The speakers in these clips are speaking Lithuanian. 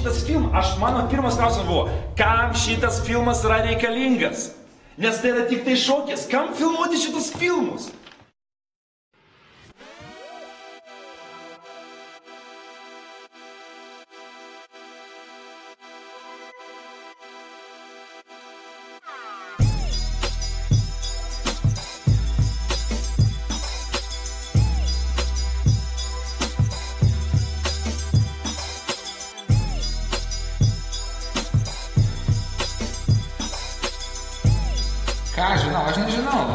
šitas filmas, mano pirmas klausimas buvo, kam šitas filmas yra reikalingas? Nes tai yra tik tai šokis, kam filmuoti šitus filmus? Ką aš nežinau.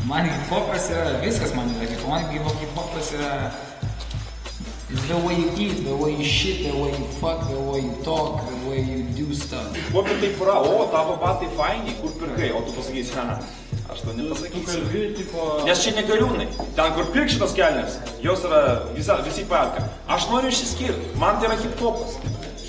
Man hip-hopas yra, viskas man yra, man hip-hopas yra it's the way you eat, the way you shit, the way you fuck, the way you talk, the way you do stuff. Hip-hopė taip yra, o tavo batai faini, kur pirkai, o tu pasakysi, aš to nepasakysiu. Nes čia negaliūnai, ten kur pirk šitos kelnes, jos yra visi perka. Aš noriu išsiskirti, man tai yra hip-hopas.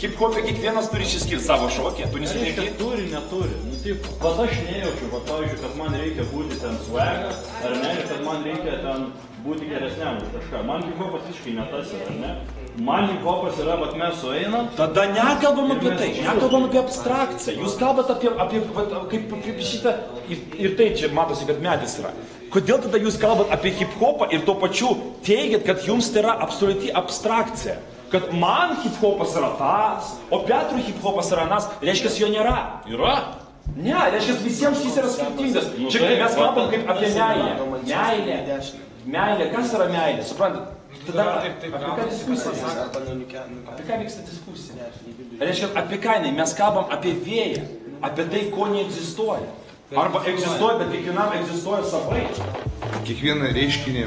Hip-hopė kiekvienas turi išsiskirti savo šokį, tu nesitinki? Turi, neturi. Nu, taip, pas aš nejaučiu, pavyzdžiui, kad man reikia būti ten swagą, ar ne, kad man reikia ten būti geresniam už kažką. Man hip-hopas visiškai ne tas yra, ar ne? Man hip-hopas yra, bet mes sueinam. Tada nekalbam apie tai, nekalbam apie abstrakciją. Jūs kalbat apie šitą, ir tai čia matosi, kad medis yra. Kodėl tada jūs kalbat apie hip-hopą ir tuo pačiu teigiat, kad jums tai yra absoliuti abstrakcija? Kad man hip-hopas yra tas, o Petrui hip-hopas yra nas, reiškia, jo nėra. Yra? Ne, reiškia, visiems jis yra skirtingas. Čia mes kalbam kaip apie meilę. Meilė, kas yra meilė, suprantat? Tada apie ką diskusija? Apie ką vyksta diskusija? Reiškia, apie ką jinai? Mes kalbam apie vėją, apie tai, ko neegzistuoja. Arba egzistuoja, bet kiekvienam egzistuoja savai. Kiekvieną reiškinį,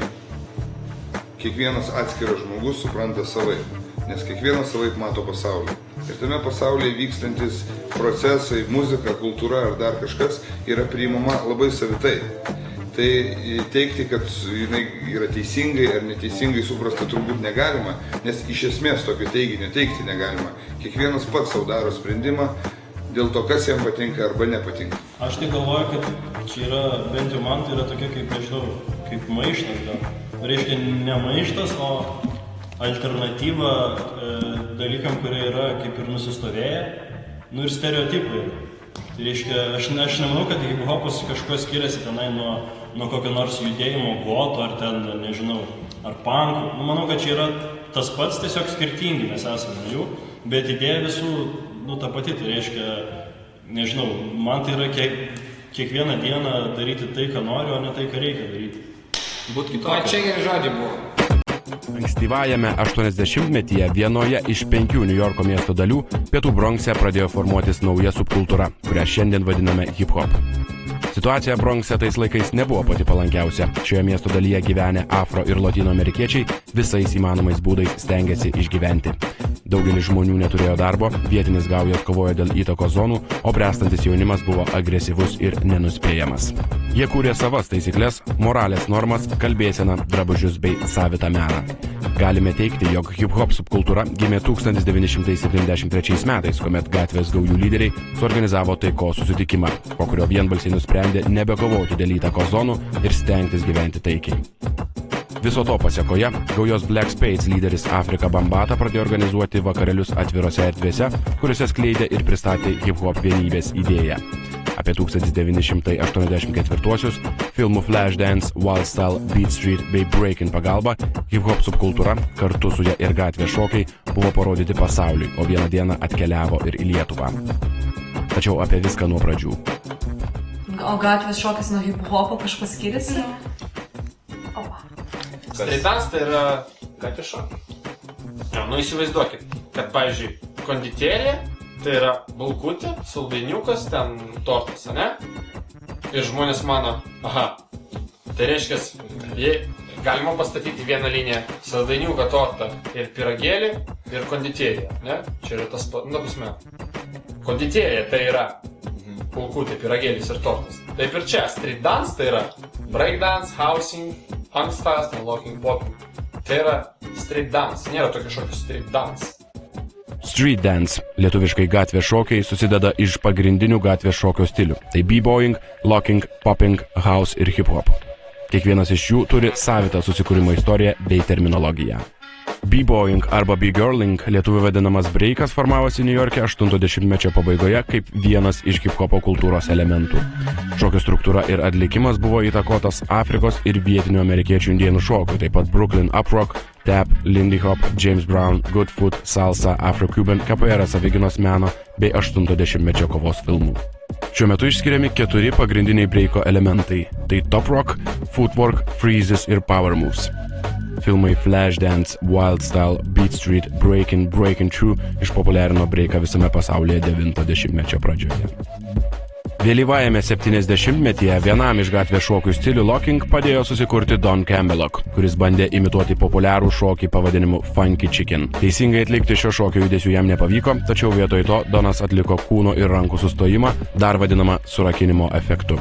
kiekvienas atskiras žmogus supranta savai. Nes kiekvienas savaip mato pasaulį. Ir tame pasaulyje vykstantis procesai, muzika, kultūra ar dar kažkas yra priimama labai savitai. Tai teikti, kad jinai yra teisingai ar neteisingai suprasta turbūt negalima, nes iš esmės tokio teiginio teikti negalima. Kiekvienas pats savo daro sprendimą dėl to, kas jam patinka arba nepatinka. Aš tai galvoju, kad čia yra, bent jau man tai yra tokia, kaip nežinau, kaip maištas gal. Reiškia, ne maištas, o alternatyva dalykam, kurie yra kaip ir nusistovėję, nu ir stereotipai. Tai reiškia, aš nemanau, kad hip-hopas kažkuo skiriasi tenai nuo kokio nors judėjimo goto, ar ten, nežinau, ar punkų. Nu, manau, kad čia yra tas pats, tiesiog skirtingi mes esame jų, bet idėja visų, nu, ta pati, tai reiškia, nežinau, man tai yra kiekvieną dieną daryti tai, ką noriu, o ne tai, ką reikia daryti. Būt kitokio. O čia geri žodžiai buvo. Ankstyvajame 80-metyje vienoje iš 5 Niujorko miesto dalių Pietų Bronkse pradėjo formuotis nauja subkultūra, kurią šiandien vadiname hip-hop. Situacija Bronkse tais laikais nebuvo pati palankiausia. Šioje miesto dalyje gyvenę afro ir latino amerikiečiai visais įmanomais būdais stengiasi išgyventi. Daugelis žmonių neturėjo darbo, vietinis gaujos kovojo dėl įtakos zonų, o bręstantis jaunimas buvo agresyvus ir nenuspėjamas. Jie kūrė savas taisyklės, moralės normas, kalbėseną, drabužius bei savitą meną. Galime teigti, jog hip-hop subkultūra gimė 1973 metais, kuomet gatvės gaujų lyderiai suorganizavo taikos susitikimą, po kurio vienbalsiai nusprendė nebekovoti dėl įtakos zonų ir stengtis gyventi taikiai. Viso to pasiekoje, gaujos Black Spades lyderis Afrika Bambata pradėjo organizuoti vakarėlius atvirose erdvėse, kuriuose skleidė ir pristatė hip-hop vienybės idėją. Apie 1984-uosius filmų Flashdance, Wild Style, Beat Street bei Breaking pagalba hip-hop subkultūra, kartu su ja ir gatvės šokiai, buvo parodyti pasauliui, o vieną dieną atkeliavo ir į Lietuvą. Tačiau apie viską nuo pradžių. O gatvės šokis nuo hip-hopo kažkas skiriasi? Street dance tai yra gatvės šokis. Ja, nu įsivaizduokit, kad, pavyzdžiui, konditerija tai yra bulkutė, saldainiukas, ten tortas, ne? Ir žmonės mano, aha, tai reiškia, jei galima pastatyti vieną liniją saldainiuką, tortą ir pyragėlį ir konditerija, ne? Čia yra tas, nu, prasme, konditerija tai yra bulkutė, pyragėlis ir tortas. Taip ir čia, street dance tai yra breakdance, housing, punkstars, locking, popping. Tai yra street dance, nėra tokio šokio street dance. Street dance, lietuviškai gatvės šokiai, susideda iš pagrindinių gatvės šokio stilių. Tai b-boying, locking, popping, house ir hip-hop. Kiekvienas iš jų turi savitą susikūrimo istoriją bei terminologiją. B-boying arba B-girling, lietuvių vadinamas breikas, formavosi Niujorke 80-mečio pabaigoje kaip vienas iš hip-hopo kultūros elementų. Šokio struktūra ir atlikimas buvo įtakotas Afrikos ir vietinių amerikiečių indienų šokių, taip pat Brooklyn Uprock, Tap, Lindy Hop, James Brown, Good Food, Salsa, Afro-Cuban, capoeira savigynos meno bei 80-mečio kovos filmų. Šiuo metu išskiriami 4 pagrindiniai breiko elementai – tai Top Rock, Footwork, Freezes ir Power Moves. Filmai Flashdance, Wild Style, Beat Street, Breakin', Breakin' True išpopuliarino breiką visame pasaulyje 90-mečio pradžioje. Vėlyvajame 70-metyje vienam iš gatvės šokių stilių locking padėjo susikurti Don Campbellock, kuris bandė imituoti populiarų šokį pavadinimu Funky Chicken. Teisingai atlikti šio šokio judesių jam nepavyko, tačiau vietoj to Donas atliko kūno ir rankų sustojimą, dar vadinamą surakinimo efektu.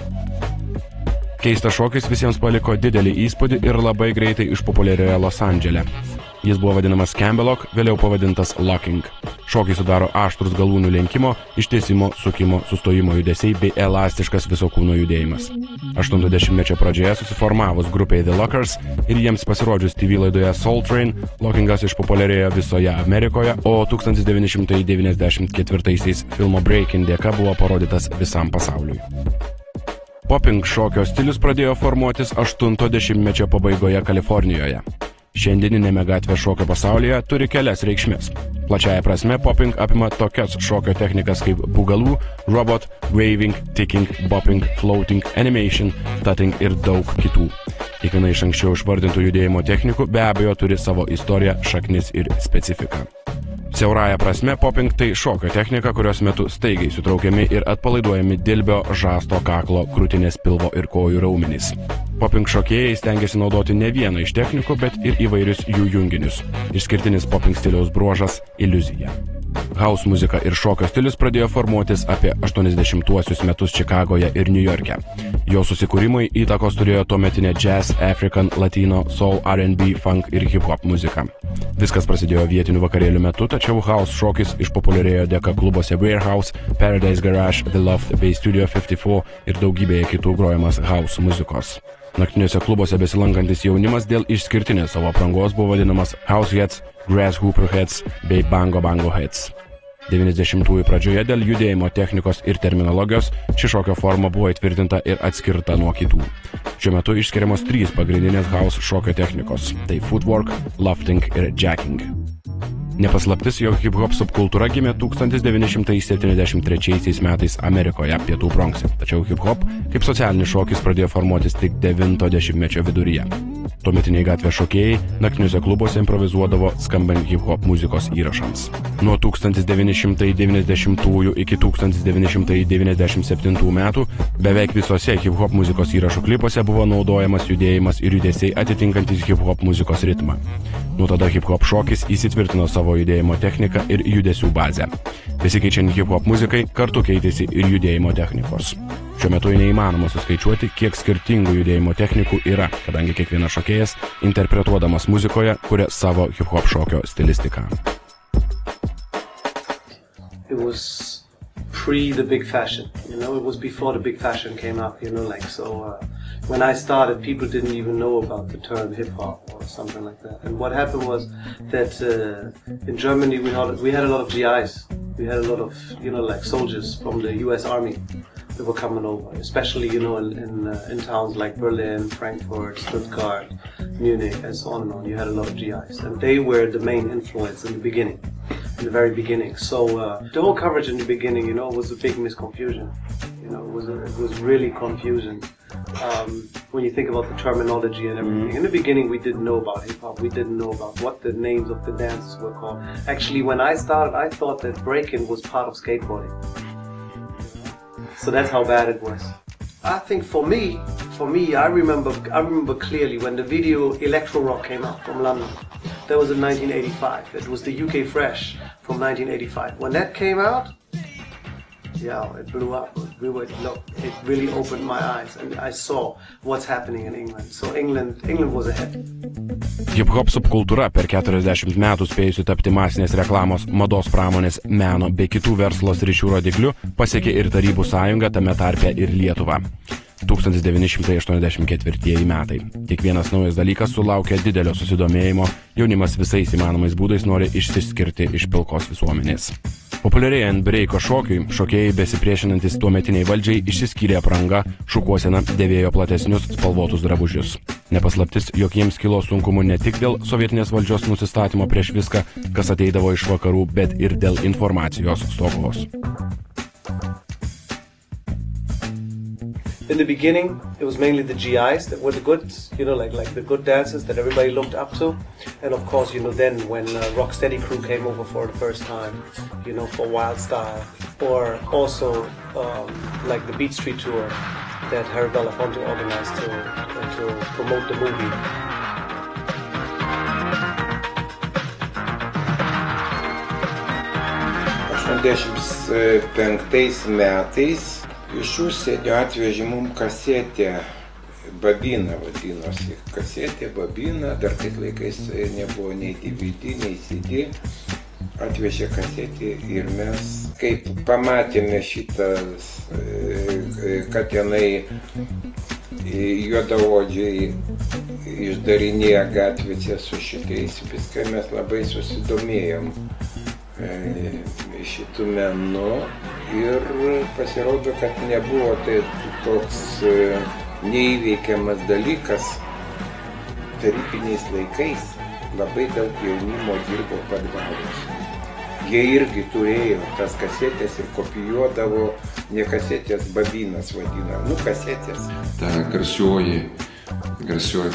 Keistas šokis visiems paliko didelį įspūdį ir labai greitai išpopuliarėjo Los Andžele. Jis buvo vadinamas Campbellock, vėliau pavadintas locking. Šokį sudaro aštrus galūnių lenkimo, ištiesimo, sukimo, sustojimo judesiai bei elastiškas viso kūno judėjimas. 80-mečio pradžioje susiformavus grupiai The Lockers ir jiems pasirodžius TV laidoje Soul Train, lockingas išpopuliarėjo visoje Amerikoje, o 1994 filmo Breakin' dėka buvo parodytas visam pasauliui. Popping šokio stilius pradėjo formuotis 80-mečio pabaigoje Kalifornijoje. Šiandieninėme gatvės šokio pasaulyje turi kelias reikšmes. Plačiaja prasme, popping apima tokias šokio technikas kaip boogaloo, robot, waving, ticking, bopping, floating, animation, tutting ir daug kitų. Kiekviena iš anksčiau išvardintų judėjimo technikų be abejo turi savo istoriją, šaknis ir specifiką. Siaurąja prasme, popping tai šokio technika, kurios metu staigiai sutraukiami ir atpalaiduojami dilbio, žasto, kaklo, krūtinės, pilvo ir kojų raumenys. Popping šokėjai stengiasi naudoti ne vieną iš technikų, bet ir įvairius jų junginius. Išskirtinis popping stiliaus bruožas – iliuzija. House muzika ir šokio stilius pradėjo formuotis apie 80-uosius metus Čikagoje ir Niujorke. Jo susikūrimui įtakos turėjo tuometinė jazz, African, latino, soul, R&B, funk ir hip-hop muzika. Viskas prasidėjo vietinių vakarėlių metu, tačiau house šokis išpopuliarėjo dėka klubuose Warehouse, Paradise Garage, The Loft bei Studio 54 ir daugybėje kitų grojamas house muzikos. Naktiniuose klubuose besilankantis jaunimas dėl išskirtinės savo aprangos buvo vadinamas househeads, grasshopper heads bei bango heads. 90-ųjų pradžioje dėl judėjimo technikos ir terminologijos ši šokio forma buvo įtvirtinta ir atskirta nuo kitų. Šiuo metu išskiriamos 3 pagrindinės house šokio technikos – tai footwork, lofting ir jacking. Nepaslaptis, jog hip-hop subkultūra gimė 1973 metais Amerikoje, Pietų Bronkse, tačiau hip-hop kaip socialinis šokis pradėjo formuotis tik 90-mečio viduryje. Tuometiniai gatvės šokėjai naktiniuose klubuose improvizuodavo skambant hip-hop muzikos įrašams. Nuo 1990 iki 1997 metų beveik visose hip-hop muzikos įrašų klipuose buvo naudojamas judėjimas ir judesiai atitinkantis hip-hop muzikos ritmą. Nuo tada hip-hop šokis įsitvirtino savo judėjimo techniką ir judesių bazę. Besikeičiant hip-hop muzikai, kartu keitėsi ir judėjimo technikos. Šiuo metu neįmanoma suskaičiuoti, kiek skirtingų judėjimo technikų yra, kadangi kiekvienas šokėjas, interpretuodamas muzikoje, kuria savo hip-hop šokio stilistiką. It was pre the big fashion, it was before the big fashion came up, when I started, people didn't even know about the term hip-hop or something like that. And what happened was that in Germany we had a lot of GIs. We had a lot of, soldiers from the US Army that were coming over, especially, in towns like Berlin, Frankfurt, Stuttgart, Munich, and so on and on. You had a lot of GIs. And they were the main influence in the beginning, in the very beginning. So the whole coverage in the beginning, was a big misconfusion. It was really confusing. When you think about the terminology and everything. In the beginning we didn't know about hip-hop, we didn't know about what the names of the dances were called. Actually, when I started, I thought that breaking was part of skateboarding. So that's how bad it was. I think for me, I remember clearly when the video Electro Rock came out from London. That was in 1985. It was the UK Fresh from 1985. When that came out, it blew up. It really opened my eyes and I saw what's happening in England. So England was ahead. Hip-hop subkultūra per 40 metų spėjusi tapti masinės reklamos, mados pramonės, meno bei kitų verslo sričių rodiklių pasiekė ir Tarybų Sąjungą, tame tarpe ir Lietuvą. 1984 metai. Kiekvienas naujas dalykas sulaukia didelio susidomėjimo, jaunimas visais įmanomais būdais nori išsiskirti iš pilkos visuomenės. Populiarėjant breiko šokiui, šokėjai besipriešinantis tuometiniai valdžiai išsiskyrė apranga, šukuosena, dėvėjo platesnius spalvotus drabužius. Nepaslaptis, jog jiems kilo sunkumų ne tik dėl sovietinės valdžios nusistatymo prieš viską, kas ateidavo iš vakarų, bet ir dėl informacijos stokos. In the beginning, it was mainly the GIs that were the good, like the good dancers that everybody looked up to. And of course, then when Rocksteady Crew came over for the first time, for Wild Style, or also like the Beat Street tour that Harry Belafonte organized to promote the movie. metais iš užsienio atvežė mum kasetę, Babina vadinosi, kasetė Babina, dar tais laikais nebuvo nei DVD, nei CD, atvežė kasetį ir mes, kaip pamatėme šitas, kad tenai juodaodžiai išdarinėja gatvėse su šitais, viską mes labai susidomėjom šitų menu ir pasirodo, kad nebuvo tai toks neįveikiamas dalykas. Tarybiniais laikais labai daug jaunimo dirbo padvaruose. Jie irgi turėjo tas kasetės ir kopijuodavo, ne kasetės, Babinas vadina, kasetės. Ta garsioji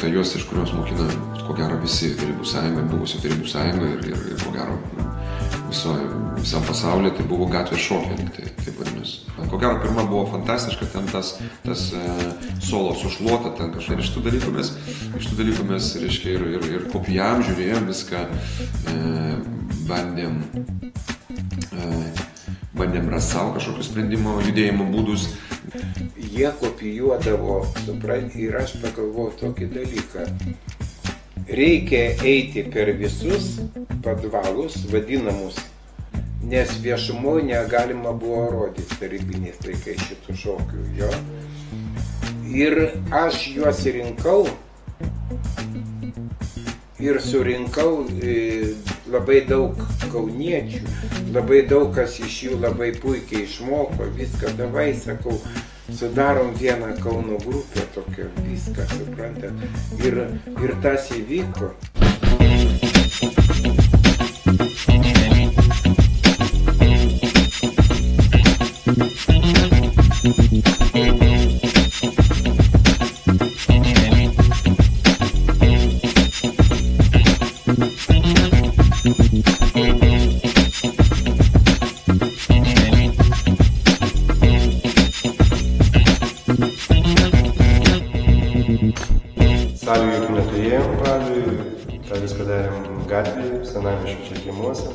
ta juosta, iš kurios mokina, ko gero, visi Tarybų sąjunga, buvusi Tarybų sąjunga ir ko gero visam pasaulyje, tai buvo gatvės šokiai, taip vadinasi. Ko gero, pirma buvo fantastiška, ten tas solo sušluota, ten kažkai. Ir iš tų dalykų mes, reiškia, ir kopijavom, žiūrėjom viską, bandėm rasti savo kažkokius sprendimo, judėjimo būdus. Jie kopijuodavo, supranti, ir aš pagalvojau tokį dalyką. Reikia eiti per visus padvalus vadinamus, nes viešumoje negalima buvo rodyti tarybiniais laikais šitų šokių, jo. Ir aš juos rinkau ir surinkau labai daug kauniečių, labai daug kas iš jų labai puikiai išmoko, viską davai, sakau, sudarom vieną Kauno grupę, tokią viską, suprantat, ir tas įvyko. Salių juk neturėjom pradžioj, tą viską darėm gatvėje, senamiesčio čia kiemuose,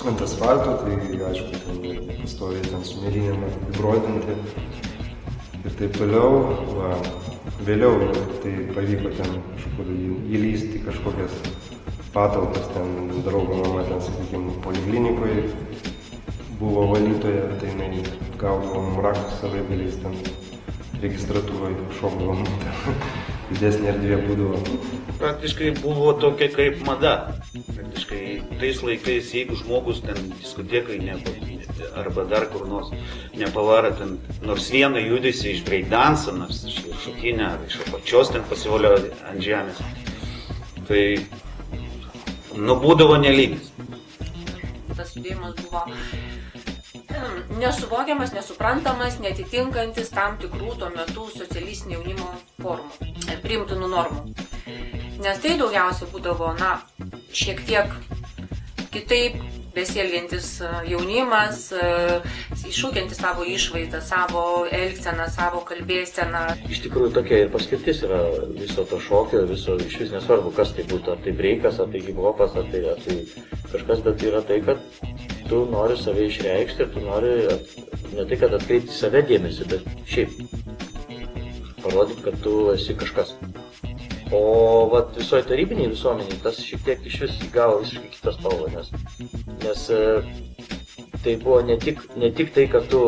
ant asfalto, tai aišku, ten pastoviai ten su mėlynėm vibruodinti ir taip toliau. Vėliau tai pavyko ten kažkur įlysti kažkokias patalpas, ten draugo mama ten, sakykime, poliklinikoje buvo valytoja, tai jinai gaudavo raktus savaitgaliais ten registratūroje, šokdavom, didesnė erdvė būdavo. Praktiškai buvo tokia kaip mada. Praktiškai tais laikais, jeigu žmogus ten diskotekai arba dar kur nors nepavara ten nors vieną judesį iš breakdanso, nors iš šokinę ar iš apačios ten pasivolio ant žemės, tai būdavo nelygis. Tas judėjimas buvo nesuvokiamas, nesuprantamas, netitinkantis tam tikrų tuo metu socialistinio jaunimo formų, priimtinų normų. Nes tai daugiausiai būdavo, šiek tiek kitaip besielgiantis jaunimas, iššūkiantis savo išvaizdą, savo elgseną, savo kalbėseną. Iš tikrųjų tokia ir paskirtis yra viso to šokio, iš vis nesvarbu, kas tai būtų, ar tai breikas, ar tai hip-hopas, ar tai kažkas, bet yra tai, kad tu nori save išreikšti ir tu nori ne tai, kad atkreipti save dėmesį, bet šiaip parodyti, kad tu esi kažkas. O visoje tarybiniai visuomeniai tas šiek tiek iš vis įgavo visiškai kitas spalvą, nes tai buvo ne tik tai, kad tu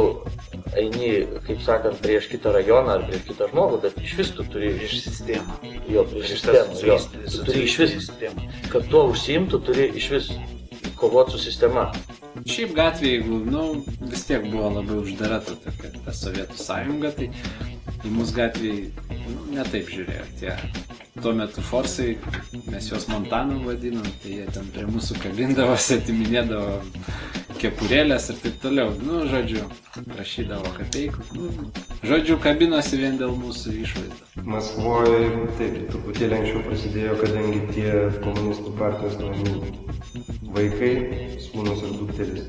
eini, kaip sakant, prieš kitą rajoną ar prieš kitą žmogų, bet iš vis tu turi... Prieš sistemą. Jo, prieš sistemą, jo. Tu turi iš vis, kad tuo užsiimtų, turi iš vis kovoti su sistema. Šiaip gatvė, jeigu, vis tiek buvo labai uždara ta Sovietų sąjunga, tai į mūsų gatvėje netaip žiūrėjo. Tie tuo metu forsai, mes juos Montanom vadinom, tai jie ten prie mūsų kabindavosi, atiminėdavo kepurėlės ir taip toliau. Žodžiu, prašydavo kapeikų. Žodžiu, kabinosi vien dėl mūsų išvaizdo. Maskvoje taip, truputėlį anksčiau prasidėjo, kadangi tie komunistų partijos vaikai, sūnus ir dukteris,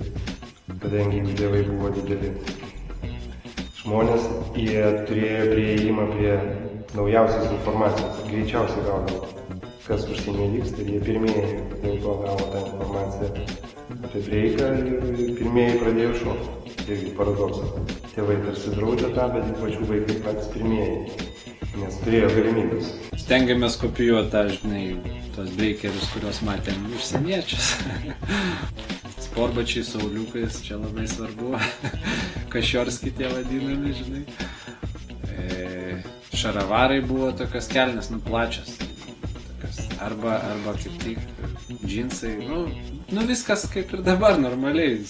kadangi jų tėvai buvo dideli žmonės, jie turėjo prieėjimą prie naujausios informacijos, greičiausiai gaudavo, kas užsienyje vyksta, ir jie pirmieji dėl to gavo tą informaciją apie Breiką ir pirmieji pradėjo šokti. Irgi paradoksas. Tėvai tarsi draudė tą, bet pačių vaikai patys pirmieji, nes turėjo galimybės. Stengiamės kopijuoti tą, tos breikerius, kuriuos matėm užsieniečius. Sportbačiai, sauliukais, čia labai svarbu. Kašiorski tie vadinami, žinai. Šaravarai buvo tokios kelnes, plačios. Arba kaip tik džinsai, viskas kaip ir dabar, normaliai.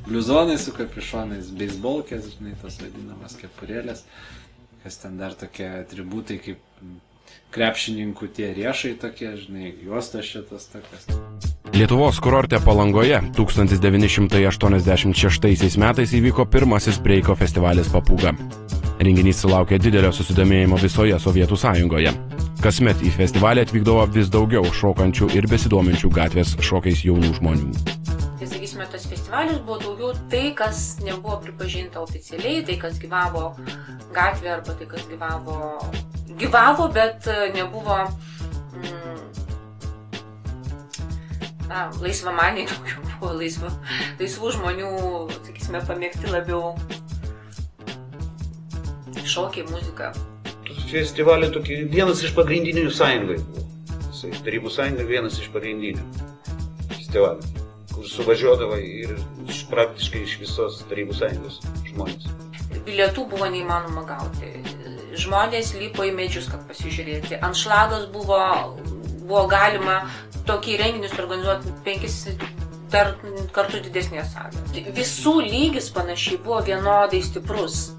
Bliuzonai su kapišonais, beisbolkės, žinai, tos vadinamas kepurėlės. Kas ten dar tokie atributai kaip krepšininkų tie riešai tokie, žinai, juostos šitos tokios. Lietuvos kurorte Palangoje 1986 metais įvyko pirmasis breiko festivalis Papūga. Renginys sulaukė didelio susidomėjimo visoje Sovietų sąjungoje. Kasmet į festivalį atvykdavo vis daugiau šokančių ir besidominčių gatvės šokiais jaunų žmonių. Tai sakysime, tas festivalis buvo daugiau tai, kas nebuvo pripažinta oficialiai, tai, kas gyvavo gatvė arba tai, kas gyvavo, bet nebuvo laisvamaniai, buvo laisvų žmonių, sakysime, pamėgti labiau šokiai, muzika. Festivalį vienas iš pagrindinių sąjungai buvo. Tarybų sąjunga vienas iš pagrindinių festivalių, kur suvažiuodavo ir praktiškai iš visos Tarybų sąjungos žmonės. Bilietų buvo neįmanoma gauti. Žmonės lipo į medžius, kad pasižiūrėti. Ant šlagos buvo galima tokį renginį suorganizuoti 5 dar kartų didesnėje salėje. Visų lygis panašiai buvo vienodai stiprus.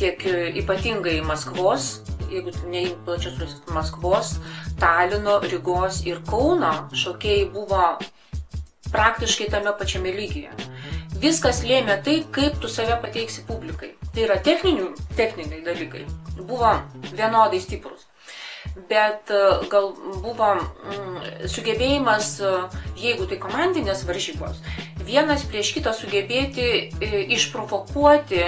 Tiek ypatingai Maskvos, jeigu neįm plačios Maskvos, Talino, Rygos ir Kauno šokėjai buvo praktiškai tame pačiame lygyje. Viskas lėmė tai, kaip tu save pateiksi publikai. Tai yra techniniai dalykai. Buvo vienodai stiprus. Bet gal buvo sugebėjimas, jeigu tai komandinės varžybos, vienas prieš kitą sugebėti išprovokuoti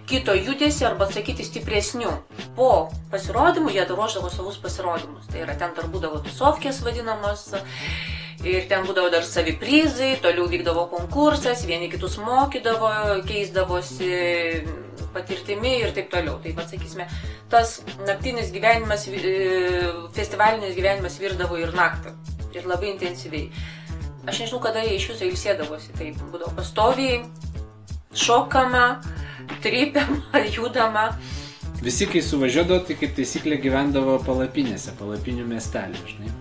kito judesį arba atsakyti stipresnių. Po pasirodymų jie ruošdavo savus pasirodymus. Tai yra, ten dar būdavo tusovkės vadinamos, ir ten būdavo dar savi prizai, toliau vykdavo konkursas, vieni kitus mokydavo, keisdavosi patirtimi ir taip toliau. Tai, sakysime, tas naktinis gyvenimas, festivalinis gyvenimas virdavo ir naktį. Ir labai intensyviai. Aš nežinau, kada jie iš viso ilsėdavosi. Tai būdavo pastoviai, šokama, trypiama, judama. Visi, kai suvažiuodavo, tai kaip taisyklė gyvendavo palapinėse, palapinių miestelė, žinai.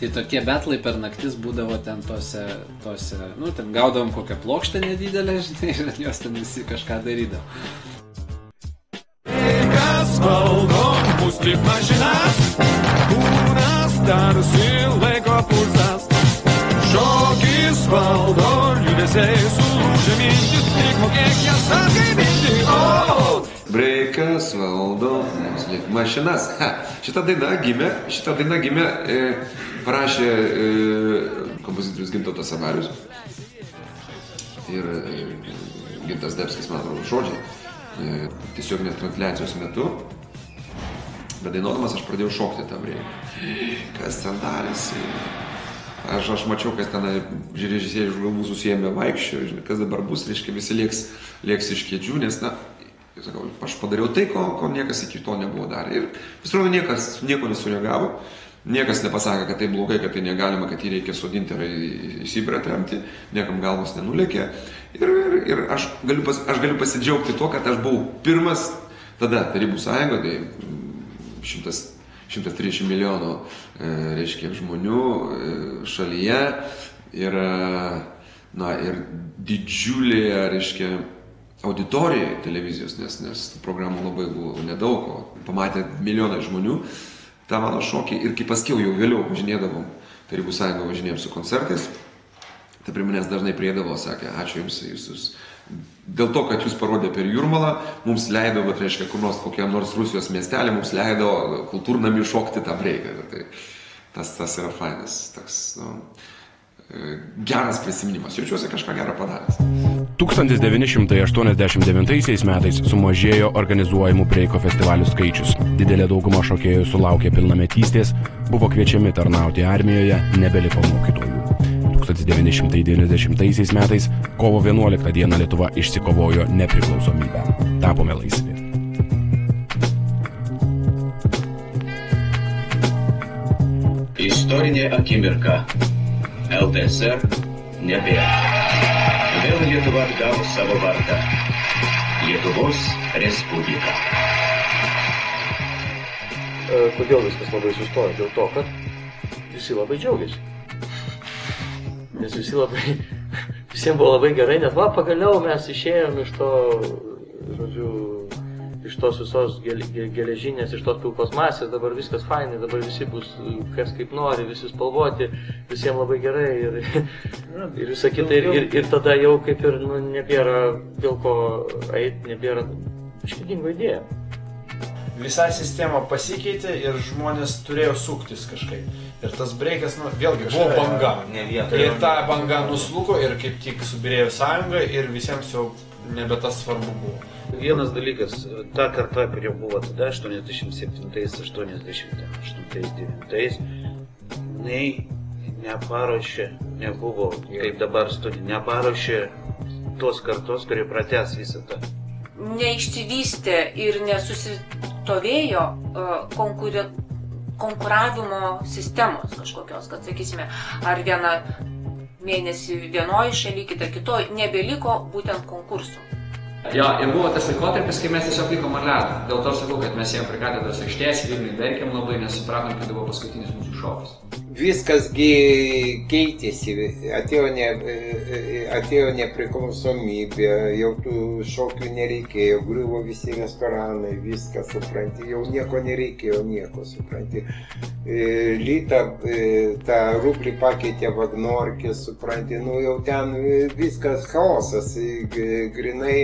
Tai tokie betlai per naktis būdavo ten tose, ten gaudavom kokią plokštę nedidelę, žinai, ir jos ten visi kažką darydavo. Kas valdo mus kaip mašinas, kūnas tarsi laiko pulsas. Šokis valdo, judesiai sulūžę mintis, tik mokėk jas atgaivinti. Breikas valdo mums lyg mašinas. Šitą dainą gimė, parašė kompozitorius Gintautas Sabalius ir Gintas Debskis, man atrodo, žodžiai, tiesioginės transliacijos metu. Bet dainuodamas aš pradėjau šokti tą breiką. Kas ten darėsi? Aš mačiau, kad ten režisieriai už galvų susijėmė vaikščio, kas dabar bus, reiškia, visi lieks iš kėdžių, nes, aš padariau tai, ko niekas iki to nebuvo darę. Ir pasirodo, niekas nieko nesureagavo. Niekas nepasakė, kad tai blogai, kad tai negalima, kad jį reikia sodinti ar į Sibirą tremti, niekam galvos nenulėkė. Ir aš galiu pasidžiaugti tuo, kad aš buvau pirmas tada Tarybų Sąjungoje, tai 130 milijonų reiškia, žmonių šalyje ir didžiulė reiškia, auditorija televizijos, nes programų labai buvo nedaug, o pamatė milijonai žmonių. Ta mano šokį ir kai paskiau jau vėliau važinėdavom, Tarybų Sąjungo važinėjom su koncertais, tai prie manęs dažnai prieidavo, sakė, ačiū Jums, dėl to, kad Jūs parodė per Jūrmalą, mums leido, bet reiškia, kur nors kokiam nors Rusijos miestelį, mums leido kultūrnamį šokti tą breiką. Tai tas yra fainas, toks, geras prisiminimas, jaučiuosi kažką gerą padaręs. 1989 metais sumažėjo organizuojamų breiko festivalių skaičius. Didelė dauguma šokėjų sulaukė pilnametystės, buvo kviečiami tarnauti armijoje, nebeliko mokytojų. 1990 metais kovo 11 dieną Lietuva išsikovojo nepriklausomybę. Tapome laisvi. Istorinė akimirka. LDSR nebėra. Vėl Lietuva atgavo savo vardą. Lietuvos Respublika. Kodėl viskas labai sustojo? Dėl to, kad visi labai džiaugiasi. Nes visiems buvo labai gerai, nes pagaliau mes išėjom iš to, žodžiu, iš tos visos geležinės, iš tos pilkos masės, dabar viskas fainai, dabar visi bus kas kaip nori, visi spalvoti, visiems labai gerai ir visa kita. Ir tada jau kaip ir nebėra dėl ko eit, nebėra iškidingo idėja. Visa sistema pasikeitė ir žmonės turėjo suktis kažkaip. Ir tas breikas, vėlgi, buvo banga. Ir ta banga nuslūko ir kaip tik subirėjo sąjunga ir visiems jau nebe tas svarbu buvo. Vienas dalykas, ta karta, kurie buvo tada, 87, 88, 89, nei neparuošė, nebuvo, kaip dabar studija, neparuošė tos kartos, kurie pratęs visą tą. Neišsivystė ir nesusistovėjo konkuravimo sistemos kažkokios, kad sakysime, ar vieną mėnesį vienoje šalyje, kitą kitoje, nebeliko būtent konkursų. Jo, ir buvo tas laikotarpis, kai mes tiesiog likom ar ledą. Dėl to sakau, kad mes ėjom prie katedros aikštės, Vilniui verkėm labai, nes supratom, kad buvo paskutinis mūsų šokas. Viskasgi keitėsi, atėjo nepriklausomybė, jau tų šokių nereikėjo, griuvo visi restoranai, viską supranti, jau nieko nereikėjo, nieko supranti. Lytą, tą rublį pakeitė Vagnorkis, supranti, jau ten viskas chaosas, grinai,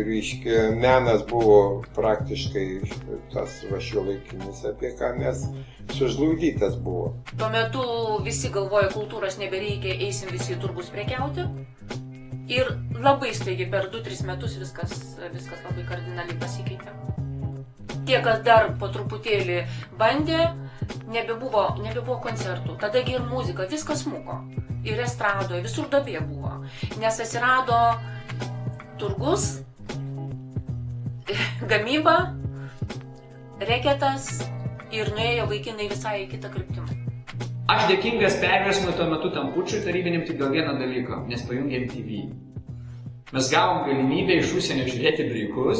reiškia, menas buvo praktiškai tas šiuolaikinis, apie ką mes sužlugdytas buvo. Tuo metu visi galvoja, kultūros nebereikia, eisim visi į turgus prekiauti. Ir labai staigiai per 2-3 metus viskas labai kardinaliai pasikeitė. Tie, kas dar po truputėlį bandė, nebebuvo koncertų. Tadagi ir muzika, viskas smuko. Ir estradoje, visur duobė buvo. Nes atsirado turgus, gamyba, reketas ir nuėjo vaikinai visai į kitą kryptimą. Aš dėkingas perversmui tuo metu tam pučui tarybiniam tik dėl vieno dalyko, nes pajungėm TV. Mes gavom galimybę iš užsienio žiūrėti breikus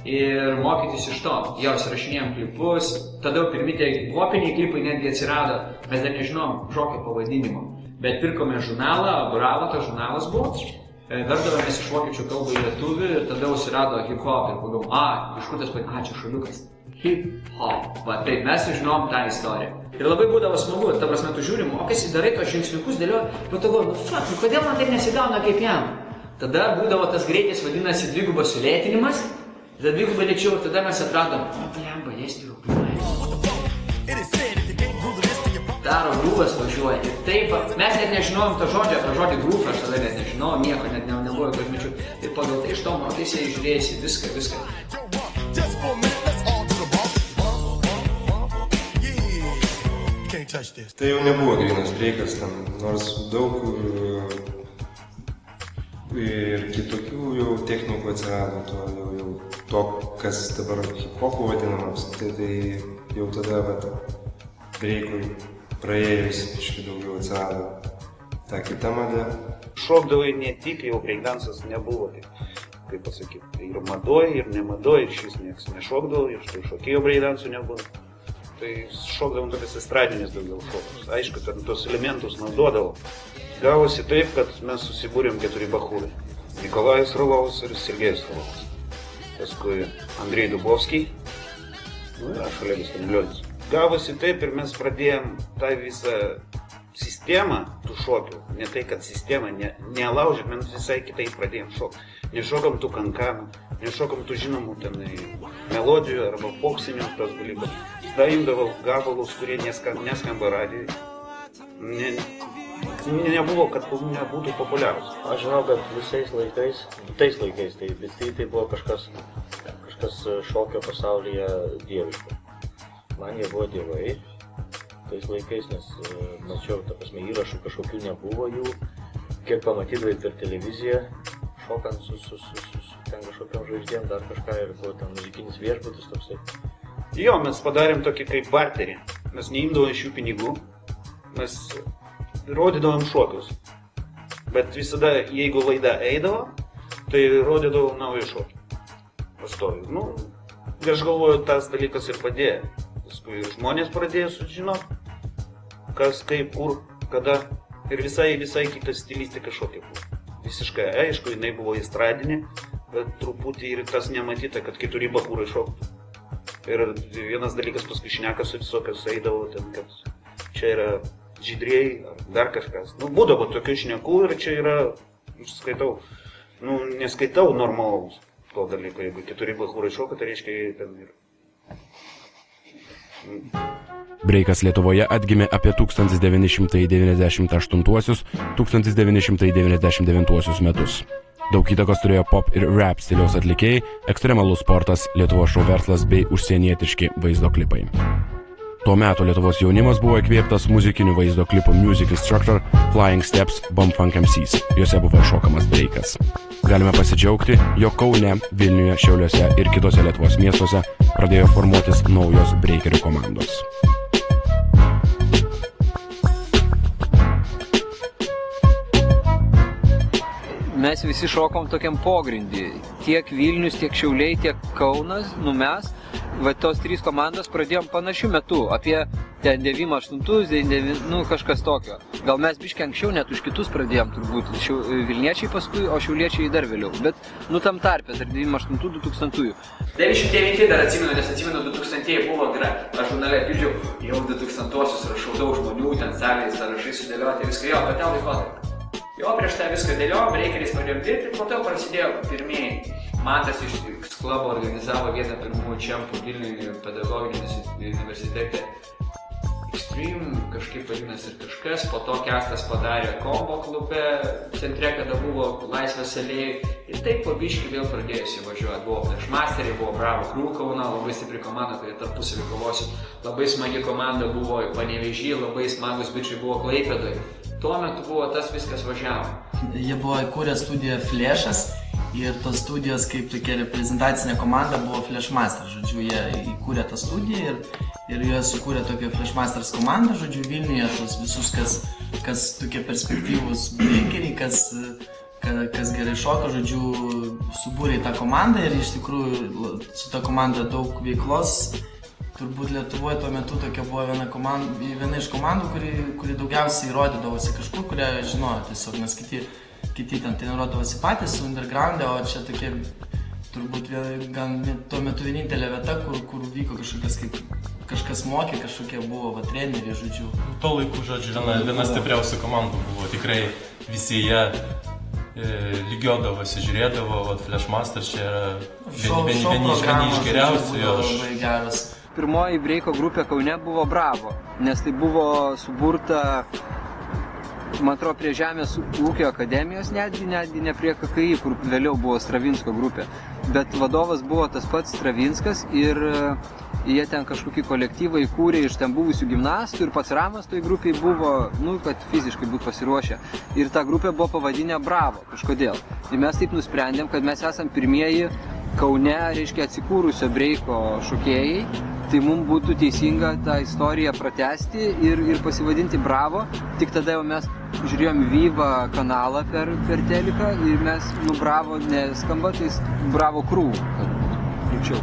ir mokytis iš to. Jau įsirašinėjom klipus, tada pirmi tie popiniai klipai netgi atsirado, mes dar nežinom šokio pavadinimo. Bet pirkome žurnalą, Bravo, tas žurnalas buvo. Versdavomės iš vokiečių kalbą į lietuvių ir tada užsirado hip-hop ir pagalvojom, iš kur tas čia šaliukas. Hip-hop. Va, taip, mes sužinom tą istoriją. Ir labai būdavo smagu, ta prasme, tu žiūri, mokėsi, darai tos žingsniukus, dėlioji, bet tu galvoji, kodėl man taip nesigauna kaip jam? Tada būdavo tas greitis vadinasi dvigubas sulėtinimas, tada dvigubai lėčiau ir tada mes atradom, blemba, jėsti rūpinai. Daro grūvas važiuoja ir taip, mes net nežinojom tą žodį grūvą, aš tada net nežinojom, nieko net nebuvo jokios minčių. Ir pagal tai iš to mokysi žiūrėsi viską. Tai jau nebuvo grynas breikas, ten nors daug ir kitokių jau technikų atsirado, to to, kas dabar hip-hopu vadinamas, tai jau tada breikui praėjus iškai daugiau atsirado ta kita mada. Šokdavai ne tik, jau breikdansas nebuvo, kaip pasakyti, ir madoj, ir nemadoj, ir šis nieks nešokdavo, ir štai šokėjo breikdansų nebuvo. Tai šokdavom tokias estradinės daugiau šokus. Aišku, ten tos elementus naudodavo. Gavosi taip, kad mes susibūrėm 4 bachūrai. Nikolajus Rolovas ir Sergejus Rolovas. Paskui Andrei Dubovskiai, ir aš Olegas Kanelionis. Gavosi taip ir mes pradėjom tą visą sistemą tų šokių. Ne tai, kad sistemą nelaužėm, mes visai kitaip pradėjom šokti. Nešokam tų kankanų, nešokam tų žinomų melodijų arba popsinių tos dalykus. Daimdavau gabalus, kurie neskamba radijui. Nebuvo, kad nebūtų populiarus. Aš žinau, kad visais laikais, tai buvo kažkas šokio pasaulyje dieviško. Man jie buvo dievai tais laikais, nes mačiau, įrašų kažkokių nebuvo jų. Kiek pamatydavai per televiziją, šokant su ten kažkokiam žvaigždėm, dar kažką, ir buvo ten muzikinis viešbutis toksai. Jo, mes padarėm tokį kaip barterį. Mes neimdavom iš jų pinigų, mes rodydavom šokius. Bet visada, jeigu laida eidavo, tai rodydavom naują šokį. Pastoviu. Ir aš galvoju, tas dalykas ir padėjo. Paskui žmonės pradėjo sužinoti, kas, kaip, kur, kada. Ir visai kita stilistika šokė buvo. Visiškai aišku, jinai buvo estradinė, bet truputį ir tas nematyta, kad 4 bachūrai šoktų. Ir vienas dalykas paskui šneka su visokios eidavo ten, kad čia yra žydrėjai ar dar kažkas. Būdavo tokių šnekų ir čia yra, aš skaitau, neskaitau normalaus to dalyko. Jeigu 4 bachūrai šoka, tai reiškia ten ir... Breikas Lietuvoje atgimė apie 1998-1999 metus. Daug įtakos turėjo pop ir rap stiliaus atlikėjai, ekstremalus sportas, Lietuvos šou verslas bei užsienietiški vaizdo klipai. Tuo metu Lietuvos jaunimas buvo įkvėptas muzikinių vaizdo klipų Music Instructor, Flying Steps, Bump Funk MCs. Juose buvo šokamas breikas. Galime pasidžiaugti, jog Kaune, Vilniuje, Šiauliuose ir kitose Lietuvos miestuose pradėjo formuotis naujos breikerių komandos. Mes visi šokom tokiam pogrindį. Tiek Vilnius, tiek Šiauliai, tiek Kaunas, mes, tos 3 komandos pradėjom panašių metų, apie 98, kažkas tokio. Gal mes biškai anksčiau net už kitus pradėjom turbūt, Vilniečiai paskui, o Šiauliečiai dar vėliau, bet tam tarpe, tarp 98-2000. 99 dar atsimenu, nes atsimenu 2000 buvo gra. Aš žurnale pildžiau, jau 2000-osius rašau daug žmonių, ten salėje sąrašai sudėlioti, viską jo, bet ten laikotarpį. Jo, prieš tą viską dėliau, breikeris pradėjom dirbti, po to prasidėjo pirmieji. Mantas iš klubo organizavo vieną pirmųjų čempų Vilniuje pedagoginės universitete. Extreme kažkaip vadinasi ir kažkas, po to Kestas padarė kombo klube centre, kada buvo Laisvės alėjai. Ir taip po biškį vėl pradėjusi važiuoti. Buvo Flashmasteriai, buvo Bravo Crew Kauna, labai stipri komanda, kurie tarpusavį kovosi. Labai smagi komanda buvo Panevėžy, labai smagus bičiai buvo Klaipėdoj. Tuo metu buvo tas viskas važiavo. Jie buvo įkūrę studiją Flashas ir tos studijos kaip tokia reprezentacinė komanda buvo Flashmaster. Žodžiu, jie įkūrė tą studiją ir jie sukūrė tokią Flashmasters komandą. Žodžiu, Vilniuje tos visus, kas tokie perspektyvūs breikeriai, kas gerai šoka, žodžiu, subūrė tą komandą ir iš tikrųjų su ta komanda daug veiklos. Turbūt Lietuvoje tuo metu tokia buvo viena iš komandų, kuri daugiausiai rodydavosi kažkur, kurią žinojo tiesiog, nes kiti ten treniruodavosi patys underground'e, o čia tokia turbūt tuo metu vienintelė vieta, kur vyko kažkas mokė, kažkokie buvo treneriai, žodžiu. Tuo laiku, žodžiu, viena stipriausių komandų buvo, tikrai visi jie lygiodavosi, žiūrėdavo, Flashmasters čia yra vieni iš geriausių. Pirmoji breiko grupė Kaune buvo Bravo, nes tai buvo suburta, man atrodo, prie Žemės ūkio akademijos, netgi ne prie KKI, kur vėliau buvo Stravinsko grupė. Bet vadovas buvo tas pats Stravinskas ir jie ten kažkokį kolektyvą įkūrė iš ten buvusių gimnastų ir pats Ramas toj grupiai buvo, kad fiziškai būtų pasiruošę. Ir ta grupė buvo pavadinę Bravo kažkodėl. Ir mes taip nusprendėm, kad mes esam pirmieji Kaune, reiškia, atsikūrusio breiko šokėjai, tai mums būtų teisinga tą istoriją pratęsti ir pasivadinti Bravo. Tik tada jau mes žiūrėjom Viva kanalą per teliką ir mes, Bravo neskamba, tai Bravo Crew, kad būtų.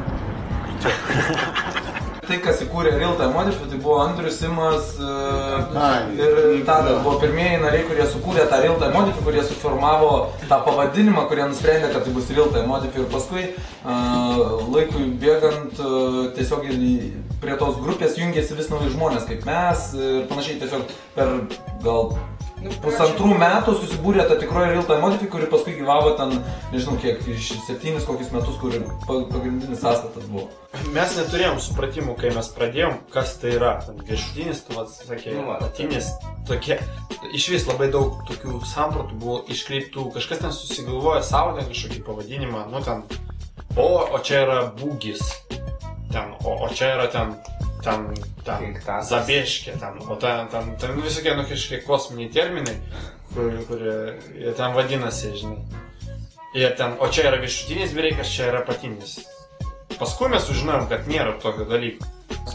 Tai, kas įkūrė Real Time Modify, tai buvo Andrius, Simas ir Tadas. Buvo pirmieji nariai, kurie sukūrė tą Real Time Modify, kurie suformavo tą pavadinimą, kurie nusprendė, kad tai bus Real Time Modify. Ir paskui laikui bėgant tiesiog prie tos grupės jungėsi vis nauji žmonės kaip mes ir panašiai. Tiesiog per gal pusantrų metų susibūrė ta tikroji Real Time Modify, kuri paskui gyvavo ten, nežinau kiek, 7 kokius metus, kur pagrindinis sąstatas buvo. Mes neturėjom supratimų, kai mes pradėjom, kas tai yra. Viršutinis, tu sakė, apatinis, tokie. Iš vis labai daug tokių sampratų buvo iškreiptų, kažkas ten susigalvoja savo ten kažkokį pavadinimą, nu ten, o čia yra būgis, ten, o čia yra ten zabėškė, o ten visokie kažkokie kosminiai terminai, kurie ten vadinasi, žinai. Ir ten, o čia yra viršutinis breikas, čia yra apatinis. Paskui mes sužinojom, kad nėra tokio dalyko.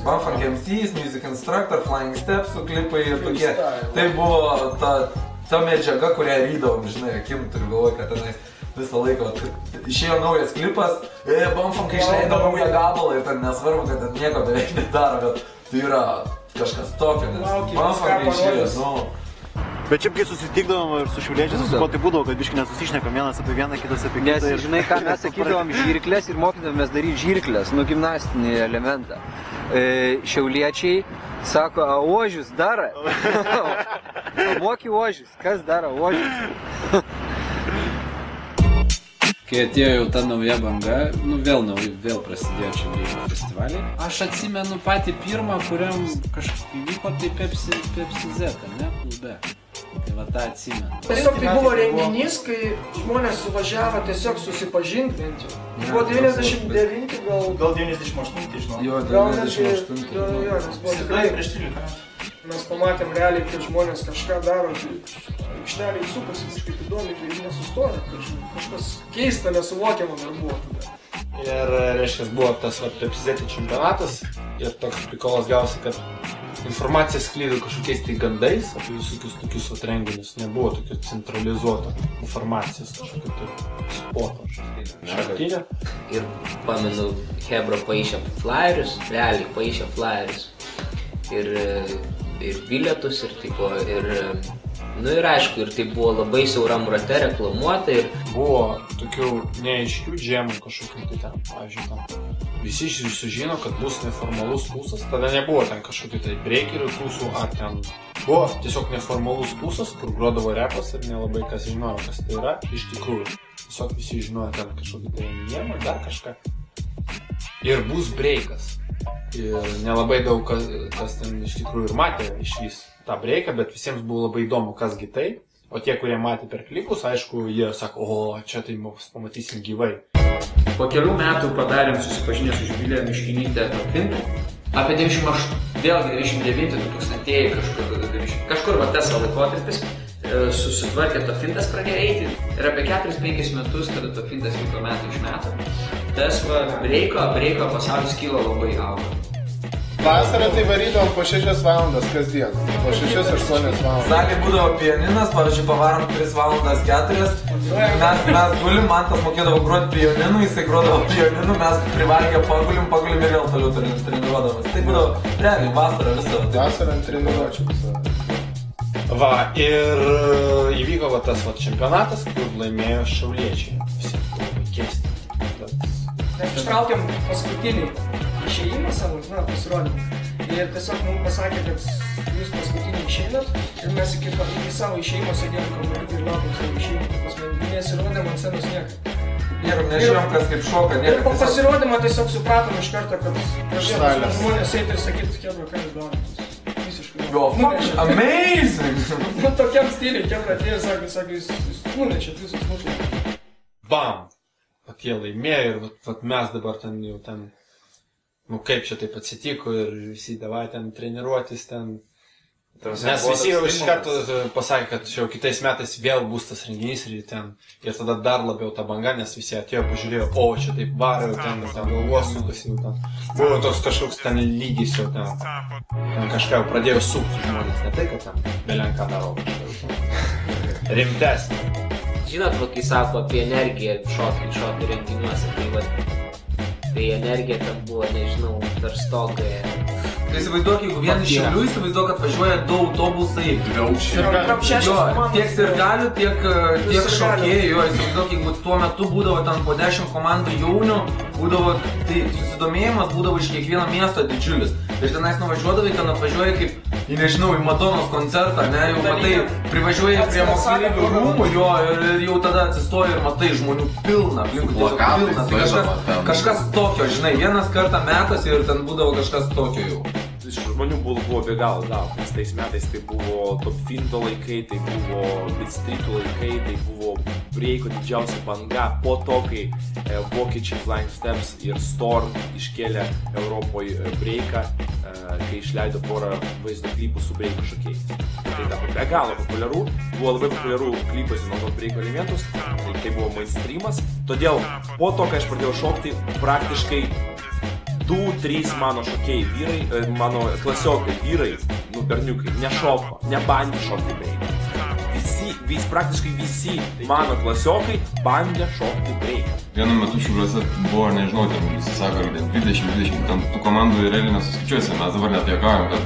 Bumfunk MCs, Music Instructor, Flying Steps, klipai ir tokie. Tai buvo ta medžiaga, kurią rydavom, žinai, akim turiu galvoje, kad tenais visą laiką, kad išėjo naujas klipas, Bumfunkai išleido naują gabalą ir ten nesvarbu, kad ten nieko beveik nedaro, bet tai yra kažkas tokio, nes Bumfunkai išėjo, nu. Bet šiaip, kai susitikdavom ir su šiauliečiais, tai būdavo, kad biškai nesusišnekam vienas apie vieną, kitas apie kitą. Nes, žinai, ką mes sakydavom žirklės ir mokydavomės daryti žirklės, gimnastinį elementą. Šiauliečiai sako, ožius daro. Moky ožius, kas daro ožius? Kai atėjo jau ta nauja banga, vėl prasidėjo čia breiko festivaliai. Aš atsimenu patį pirmą, kuriam kažkaip įvyko, tai Pepsi Z, ne, klube. Tai va tą atsimenu. Tiesiog tai buvo renginys, kai žmonės suvažiavo tiesiog susipažinti bent jau. Buvo 99 gal 98, žinau. Jo, 98. Jo, nes buvo tikrai prieš 13 metų. Mes pamatėm realiai, kad žmonės kažką daro, aikšteliai supasi kažkaip įdomiai, kai nesustoja, kažkas keista, nesuvokiama dar buvo tada. Ir, reiškia, buvo tas Pepsi Z čempionatas ir toks prikolas gavosi, kad informacija sklydo kažkokiais tai gandais apie visokius tokius renginius, nebuvo tokio centralizuoto informacijos kažkokio tai spoto šaltinio. Ir pamenu, Hebra paaišė flyerius, realiai paaišė flyerius ir bilietus ir tipo, ir aišku, ir tai buvo labai siauram rate reklamuota ir buvo tokių neaiškių džemų kažkokių tai ten, pavyzdžiui, ten. Visi sužino, kad bus neformalus tūsas, tada nebuvo ten kažkokių tai breikerių tūsų, ar ten buvo tiesiog neformalus tūsas, kur grodavo repas ir nelabai kas žinojo, kas tai yra, iš tikrųjų. Tiesiog visi žinojo ten kažkokį tai niemą, dar kažką. Ir bus breikas. Ir nelabai daug kas ten iš tikrųjų ir matė iš vis tą breiką, bet visiems buvo labai įdomu, kasgi tai. O tie, kurie matė per klipus, aišku, jie sako, o čia tai pamatysim gyvai. Po kelių metų padarėm susipažinę su Živilė Miškinytė Fintų. Apie 99 2000 kažkur va tas laikotarpis susitvarkė to Fintas pradėjo eiti ir apie 4-5 metus, kada to Fintas vyko metų iš metų, tas va breiko pasaulis kilo labai auga. Vasarą tai varydavom po 6 valandas kasdien, po 6-8 valandas. Salė būdavo pianinas, pavyzdžiui, pavarom 3 valandas 4, mes gulim, man tas mokėdavo groti pianinu, jisai grodavo pianinu, mes privalgę pagulim ir vėl toliau treniruodamas. Tai būdavo realiai vasarą visą. Vasarą treniruočiau visą. Va, ir įvyko va tas va čempionatas, kur laimėjo šiauliečiai. Visi buvo keisti. Mes ištraukėm paskutinį išėjimą savo, pasirodymą. Ir tiesiog mums pasakė, kad jūs paskutinį išeinat ir mes iki savo išėjimo sėdėjom kambarį ir laukėm savo išėjimą. Nesirodėm ant scenos nieką. Ir nežinom, kas kaip šoka, niekas. Ir po pasirodymą tiesiog supratom iš karto, kad pradėjom žmonės eiti ir sakyti, Kebra, ką jūs darot. Visiškai. Jo, amazing! Nu, tokiam stiliai, Kebra atėjo ir sakė, jūs nunešėt visus mušlės. Bam! Vat jie laimėjo ir vat mes dabar ten jau ten, nu kaip čia taip atsitiko ir visi davai ten treniruotis ten. Nes visi jau iš karto pasakė, kad jau kitais metais vėl bus tas renginys ir tada dar labiau ta banga, nes visi atėjo, pažiūrėjo, o čia taip varė, ten galvos sukasi jau ten. Buvo toks kažkoks ten lygis jau ten kažką jau pradėjo sukti žmonės, ne tai, kad ten belenką daro kažką. Rimtesnė. Žinot, kai sako apie energiją šokį renginiuose, tai energija ten buvo, nežinau, per stogą. Tai įsivaizduok, jeigu vien iš Šiaulių įsivaizduok, kad važiuoja 2 autobusai. Tiek sirgalių, tiek šokėjų. Įsivaizduok, jeigu tuo metu būdavo ten po 10 komandų jaunių, būdavo, tai susidomėjimas būdavo iš kiekvieno miesto didžiulis. Ir tenais nuvažiuodavai, ten atvažiuoji kaip, nežinau, į Madonos koncertą, ne, jau matai, privažiuoji prie moksleivių rūmų jo ir jau tada atsistoji ir matai žmonių pilna, aplinkui tiesiog pilna. Tai kažkas tokio, žinai, vienas kartą metas ir ten būdavo kažkas tokio jau. Žmonių buvo be galo daug, nes tais metais tai buvo Top Finto laikai, tai buvo Beat Streetų laikai, tai buvo breiko didžiausia banga po to, kai vokiečiai Flying Steps ir Storm iškėlė Europoje breiką, kai išleido porą vaizdo klipų su breiko šokėjais. Tai tapo be galo populiaru, buvo labai populiaru klipas naudot breiko elementus, tai buvo mainstreamas, todėl po to, kai aš pradėjau šokti, praktiškai 2-3 mano šokėjai vyrai, mano klasiokai vyrai, berniukai, nešoko, nebandė šokti breiką. Praktiškai visi mano klasiokai bandė šokti breiką. Vienu metu Šiauliuose buvo, nežinau, ten visi sako, 20-20, ten tų komandų realiai nesuskaičiuosi, mes dabar net juokaujam, kad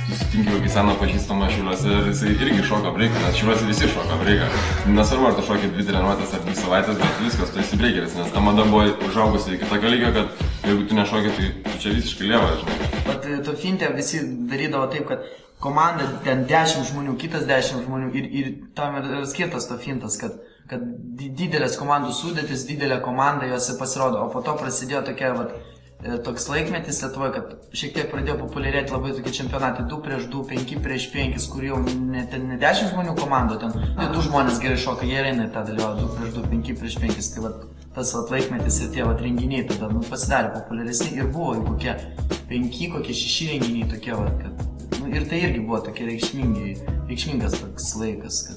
susitinki kokį seną pažįstamą Šiauliuose ir jisai irgi šoka breiką, nes Šiauliuose visi šoka breiką. Nesvarbu, ar tu šoki 2 treniruotės ar 2 savaitės, bet viskas, tu esi breikeris, nes ta mada buvo užaugusi iki tokio lygio, kad jeigu tu nešoki, tai tu čia visiškai lieva, žinai. Bet to finte visi darydavo taip, kad komanda ten 10 žmonių, kitas 10 žmonių ir tam yra skirtas to fintas, kad didelės komandų sudėtis, didelė komanda juose pasirodo, o po to prasidėjo toks laikmetis Lietuvoje, kad šiek tiek pradėjo populiarėti labai tokie čempionatai 2 prieš 2, 5 prieš 5, kur jau ne 10 žmonių komandų, ten 2 žmonės gerai šoka, jie eina į tą dalyvauja 2 prieš 2, 5 prieš 5, tai tas laikmetis ir tie renginiai tada pasidarė populiaresni ir buvo kokie 5, kokie 6 renginiai tokie, kad ir tai irgi buvo tokie reikšmingas toks laikas, kad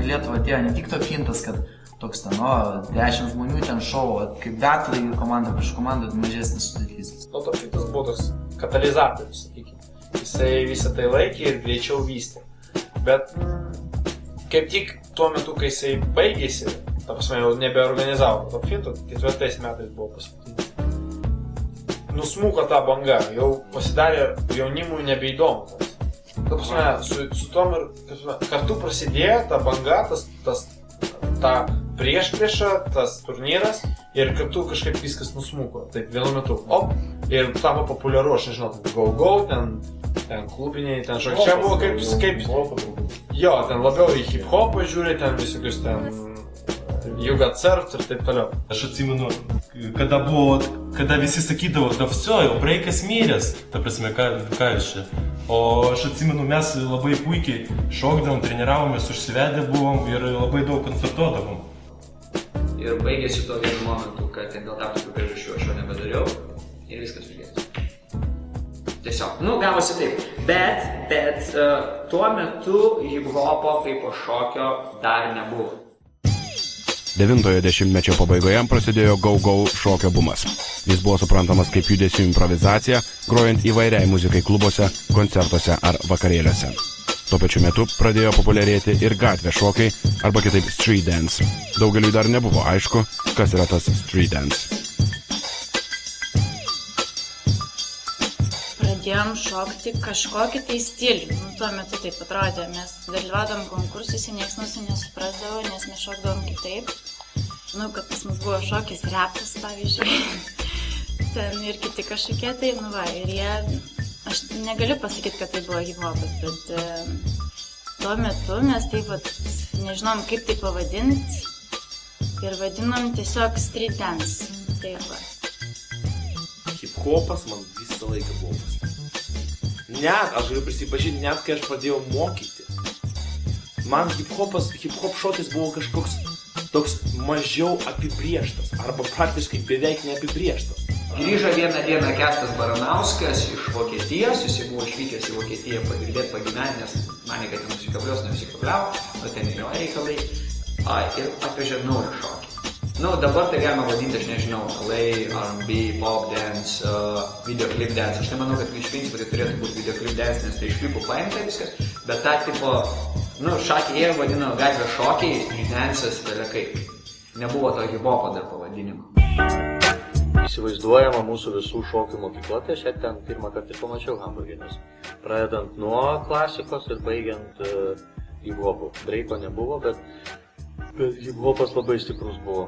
Lietuva atėjo ne tik to fintas, kad toks ten, 10 žmonių ten šou, kaip betlai komanda prieš komandą, mažesnis sudėtys. To fintas buvo toks katalizatorius, sakykime. Jisai visą tai laikė ir greičiau vystė. Bet kaip tik tuo metu, kai jisai baigėsi, ta prasme jau nebeorganizavo to finto, 4 metais buvo paskutinis. Nusmuko ta banga, jau pasidarė jaunimui nebeįdomu. Ta prasme, su tom ir kartu prasidėjo ta banga, ta priešprieša, tas turnyras ir kartu kažkaip viskas nusmuko. Taip, vienu metu, ir tapo populiaru, aš nežinau, go, ten klubiniai, ten šokiai. Čia buvo kaip, jo, ten labiau į hip-hopą žiūri, ten visokius ten You Got Served ir taip toliau. Aš atsimenu, kada visi sakydavo, da vsio, jau breikas miręs, ta prasme, ką iš čia. O aš atsimenu, mes labai puikiai šokdavom, treniravomės, užsivedę buvom ir labai daug koncertuodavom. Ir baigėsi to vienu momentu, kad dėl tam tikrų priežasčių aš jo nebedariau ir viskas užgėsi. Tiesiog, gavosi taip. Bet tuo metu hip-hopo kaip šokio dar nebuvo. 9-ojo dešimtmečio pabaigoje prasidėjo go-go šokio bumas. Jis buvo suprantamas kaip judesių improvizacija, grojant įvairiai muzikai klubuose, koncertuose ar vakarėliuose. Tuo pačiu metu pradėjo populiarėti ir gatvės šokiai, arba kitaip street dance. Daugeliui dar nebuvo aišku, kas yra tas street dance. Pradėjom šokti kažkokį tai stilių. Tuo metu taip atrodė. Mes dalyvaudom konkursuose, nieks mūsų nesuprasdavo, nes mes šokdavom kitaip. Žinau, kad pas mus buvo šokis repas, pavyzdžiui. Ten ir kiti kažkokie tai, ir jie... Aš negaliu pasakyti, kad tai buvo hip-hopas, bet tuo metu mes taip nežinom, kaip tai pavadinti. Ir vadinom tiesiog street dance. Taip va. Hip-hopas man visą laiką buvo Net, aš galiu prisipažinti, net kai aš pradėjau mokyti, man hip-hop šokis buvo kažkoks toks mažiau apibrieštas, arba praktiškai beveik neapibrieštas. Grįžo vieną dieną Kęstas Baranauskas iš Vokietijos, jis buvo išvykęs į Vokietiją padirbėti pagyventi, nes manė, kad ten nusikabliavo, bet ten jo reikalai. Ir atvežė naują šokį. Dabar tai galima vadinti, aš nežinau, LA, R&B, pop dance, videoclip dance. Aš tai manau, kad iš principo tai turėtų būti videoclip dance, nes tai iš klipų paimta viskas. Bet tą tipo, šakį jie vadino gatvės šokiai, street dances, telekai. Nebuvo to hip-hopo dar pavadinimo. Įsivaizduojama mūsų visų šokių mokykla, tai aš ten pirmą kartą pamačiau Hamburgė, nes pradedant nuo klasikos ir baigiant hip-hopu. Breiko nebuvo, bet hip-hopas labai stiprus buvo.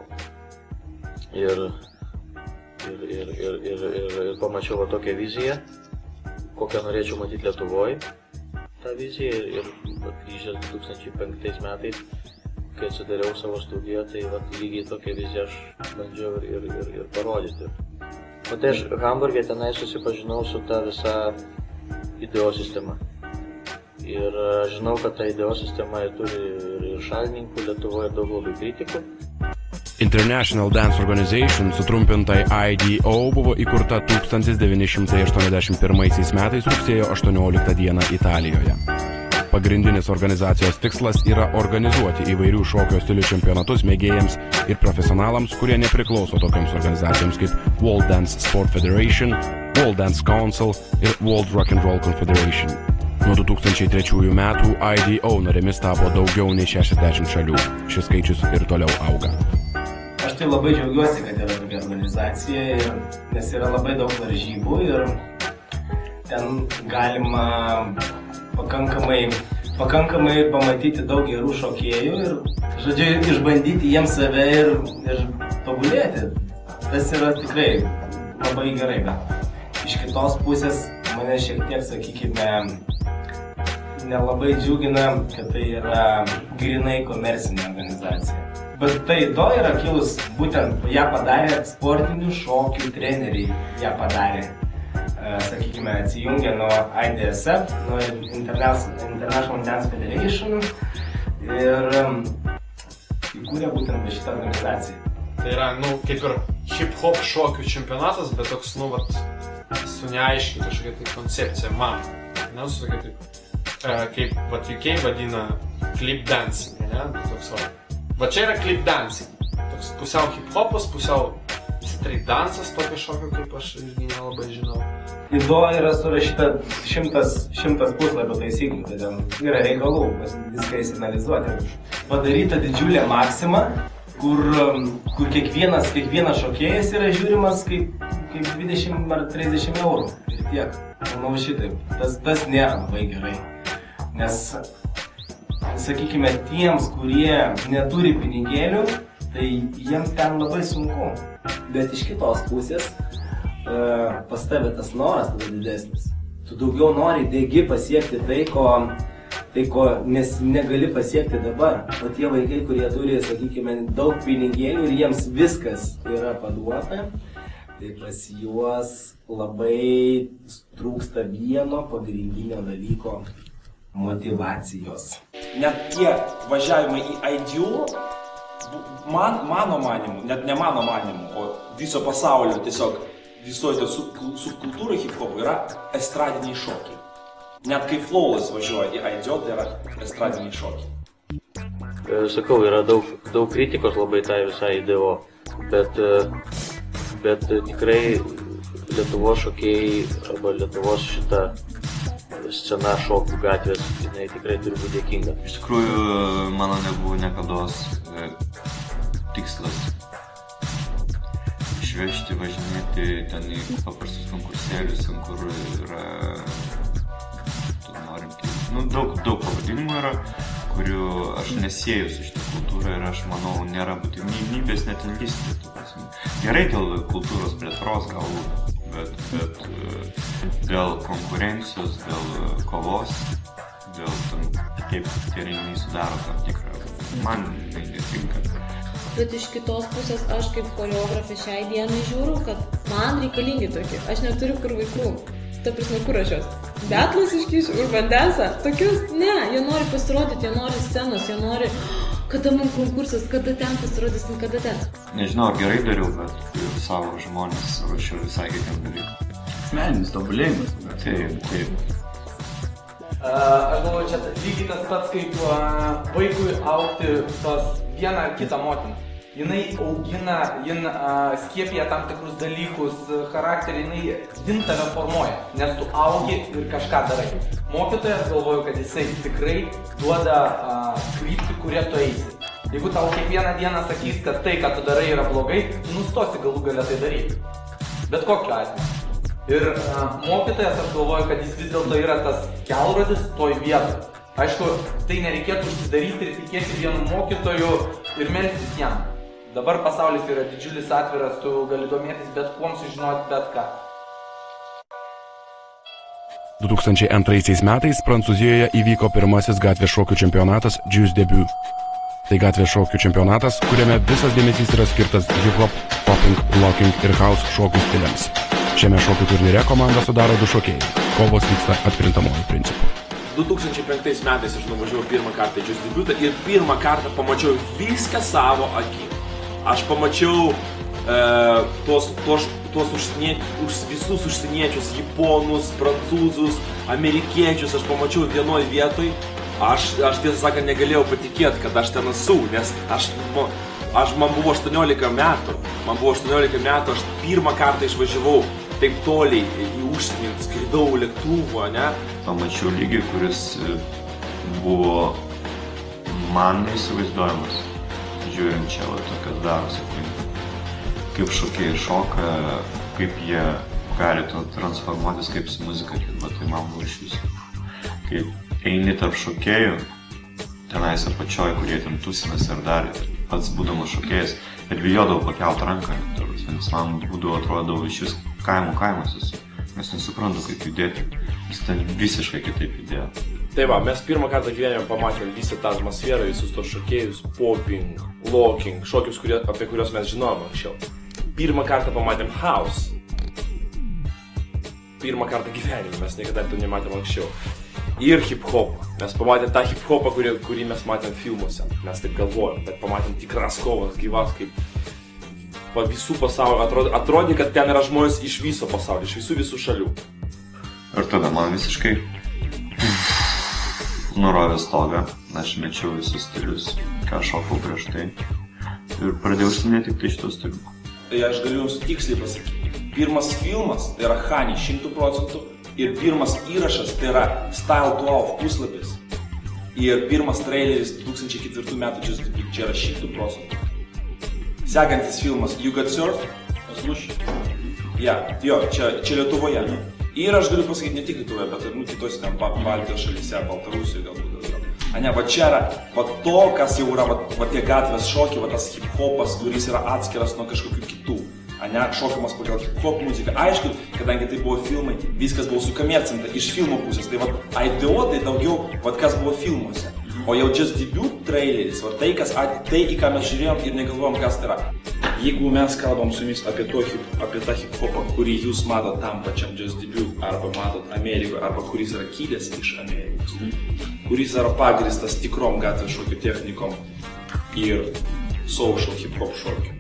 Ir pamačiau va tokią viziją, kokią norėčiau matyti Lietuvoje. Ta vizija ir grįžęs 2005 metais, kai atsidariau savo studiją, tai lygiai tokią viziją aš bandžiau ir parodyti. O tai aš Hamburgė tenai susipažinau su ta visa idėjos sistema. Ir žinau, kad ta idėjos sistema turi ir šalininkų Lietuvoje, ir daug labai kritikų. International Dance Organization, sutrumpintai IDO, buvo įkurta 1981 metais rugsėjo 18 dieną Italijoje. Pagrindinis organizacijos tikslas yra organizuoti įvairių šokio stilių čempionatus mėgėjams ir profesionalams, kurie nepriklauso tokiams organizacijoms kaip World Dance Sport Federation, World Dance Council ir World Rock and Roll Confederation. Nuo 2003 metų IDO narėmis tapo daugiau nei 60 šalių. Šis skaičius ir toliau auga. Aš tai labai džiaugiuosi, kad yra tokia organizacija, nes yra labai daug varžybų ir ten galima pakankamai pamatyti daug gerų šokėjų ir, žodžiu, išbandyti jiems save ir tobulėti. Tas yra tikrai labai gerai, bet iš kitos pusės mane šiek tiek, sakykime, nelabai džiugina, kad tai yra grinai komercinė organizacija. Bet tai to yra kilus, būtent ją padarė sportinių šokių treneriai, ją padarė. Sakykime, atsijungė nuo IDSF, nuo International Dance Federation ir įkūrė būtent šitą organizaciją. Tai yra, kaip ir hip-hop šokių čempionatas, bet toks, su neaiškiai kažkokia tai koncepcija man. Su tokia kaip UK vadina clip dancing, toks va. Va čia yra clip dancing. Toks pusiau hip-hopas, pusiau street dances, tokio šokio, kaip aš irgi nelabai žinau. IDO yra surašyta 100 puslapių taisyklių, tai ten yra reikalų viską įsianalizuoti. Padaryta didžiulė maksima, kur kiekvienas šokėjas yra žiūrimas kaip 20 ar 30 eurų ir tiek. Manau šitaip, tas nėra labai gerai, nes, sakykime, tiems, kurie neturi pinigėlių, tai jiems ten labai sunku. Bet iš kitos pusės, pas tave tas noras tada didesnis. Tu daugiau nori degi pasiekti tai, ko negali pasiekti dabar. O tie vaikai, kurie turi, sakykime, daug pinigėlių ir jiems viskas yra paduota, tai pas juos labai trūksta vieno pagrindinio dalyko – motyvacijos. Net tie važiavimai į IDO, mano manimu, net ne mano manimu, o viso pasaulio tiesiog visoje subkultūrai hip-hopų yra estradiniai šokiai. Net kai Flawless važiuoja į IDO, tai yra estradiniai šokiai. Sakau, yra daug kritikos labai tai visai IDO, bet tikrai Lietuvos šokėjai arba Lietuvos šita scena šokių gatvės, jinai tikrai turi būti dėkinga. Iš tikrųjų, mano nebuvo niekados tikslas išvežti, važinėti ten į paprastus konkursėlius, kur yra, daug pavadinimų yra, kurių aš nesieju su šitą kultūrą ir aš manau, nėra būtinybės net ilgisti. Gerai dėl kultūros plėtros galbūt, bet dėl konkurencijos, dėl kovos, dėl kaip tie renginiai sudaro tam tikrą, man tai netinka. Bet iš kitos pusės aš kaip choreografė šiai dienai žiūriu, kad man reikalingi tokie. Aš neturiu kur vaikų. Ta prasme, kur aš jos? Betlus iškišiu, urban dance'ą. Tokius, ne, jie nori pasirodyti, jie nori scenos, jie nori kada man konkursas, kada ten pasirodysim, kada ten. Nežinau, ar gerai dariau, bet savo žmonės ruošiu visai kitiem dalykam. Asmeninis tobulėjimas. Taip. Aš galvoju, čia lygiai tas pats, kaip vaikui augti tos vieną ar kitą motiną. Jinai augina, skiepia tam tikrus dalykus, charakterį, jin tave formuoja, nes tu augi ir kažką darai. Mokytojas galvoju, kad jisai tikrai duoda kryptį, kurie tu eisi. Jeigu tau kiekvieną dieną sakys, kad tai, ką tu darai, yra blogai, tu nustosi galų galę tai daryti. Bet kokiu atveju. Ir mokytojas, aš galvoju, kad jis vis dėlto yra tas kelrodis toj vietoj. Aišku, tai nereikėtų užsidaryti ir tikėti vienu mokytoju ir melstis jam. Dabar pasaulis yra didžiulis atviras, tu gali domėtis bet kuom, sužinoti bet ką. 2002 metais Prancūzijoje įvyko pirmasis gatvės šokių čempionatas Juice Debut. Tai gatvės šokių čempionatas, kuriame visas dėmesys yra skirtas hip-hop, popping, locking ir house šokių stiliams. Šiame šokių turnyre komandą sudaro 2 šokėjai. Kovos vyksta atkrintamuoju principu. 2005 metais aš nuvažiavau pirmą kartą į Juice Debutą ir pirmą kartą pamačiau viską savo akim. Aš pamačiau visus užsieniečius, japonus, prancūzus, amerikiečius, aš pamačiau vienoj vietoj. Aš tiesą sakant negalėjau patikėti, kad aš ten esu, nes man buvo 18 metų. Aš pirmą kartą išvažiavau taip toliai į užsienį, skridau lėktuvu, ne? Pamačiau lygį, kuris buvo man neįsivaizduojamas, žiūrint čia, kas darosi, kaip šokėjai šoka, kaip jie gali to transformuotis, kaip su muzika, tai man buvo iš viso. Kai eini tarp šokėjų, tenais apačioj, kurie ten tusinasi ar dar, pats būdamas šokėjas, ir bijodavau pakelt ranką, nes man būdavo atrodavo iš vis kaimas esu, nes nesuprantu, kaip judėti, nes ten visiškai kitaip judėjo. Tai va, mes pirmą kartą gyvenime pamatėme visą tą atmosferą, visus tos šokėjus, popping, locking, šokius, apie kuriuos mes žinojome anksčiau. Pirmą kartą pamatėm house. Pirmą kartą gyvenime, mes niekada to nematėm anksčiau. Ir hip-hopą. Mes pamatėm tą hip-hopą, kurį mes matėm filmuose. Mes taip galvojom, bet pamatėm tikras kovas, gyvas, kaip visų pasaulio. Atrodė, kad ten yra žmonės iš viso pasaulio, iš visų šalių. Ir tada man visiškai nurovė stogą. Aš mečiau visus stilius, ką šokau prieš tai. Ir pradėjau užsiminėti tik tai šitos stilių. Tai aš galiu jums tiksliai pasakyti. Pirmas filmas tai yra Hani 100%. Ir pirmas įrašas tai yra Style 12 puslapis. Ir pirmas traileris 2004 metų Juice Debut, čia yra 100%. Sekantis filmas You Got Surf, čia Lietuvoje. Ir aš galiu pasakyti ne tik Lietuvoje, bet ir kitose ten Baltijos šalyse, Baltarusijoje galbūt. Va čia yra, va to, kas jau yra, va tie gatvės šokiai, va tas hip-hopas, kuris yra atskiras nuo kažkokių kitų. Šokiamas pagal hip-hop muziką. Aišku, kadangi tai buvo filmai, viskas buvo sukomercinta iš filmo pusės. Tai idiotai daugiau, kas buvo filmuose. O jau Juice Debut traileris, tai, į ką mes žiūrėjom ir negalvojom, kas tai yra. Jeigu mes kalbam su jumis apie tą hip-hopą, kurį jūs matot tam pačiam Juice Debut, arba matot Amerikoje, arba kuris yra kilęs iš Amerikos, kuris yra pagristas tikrom gatvės šokių technikom ir social hip-hop šokių.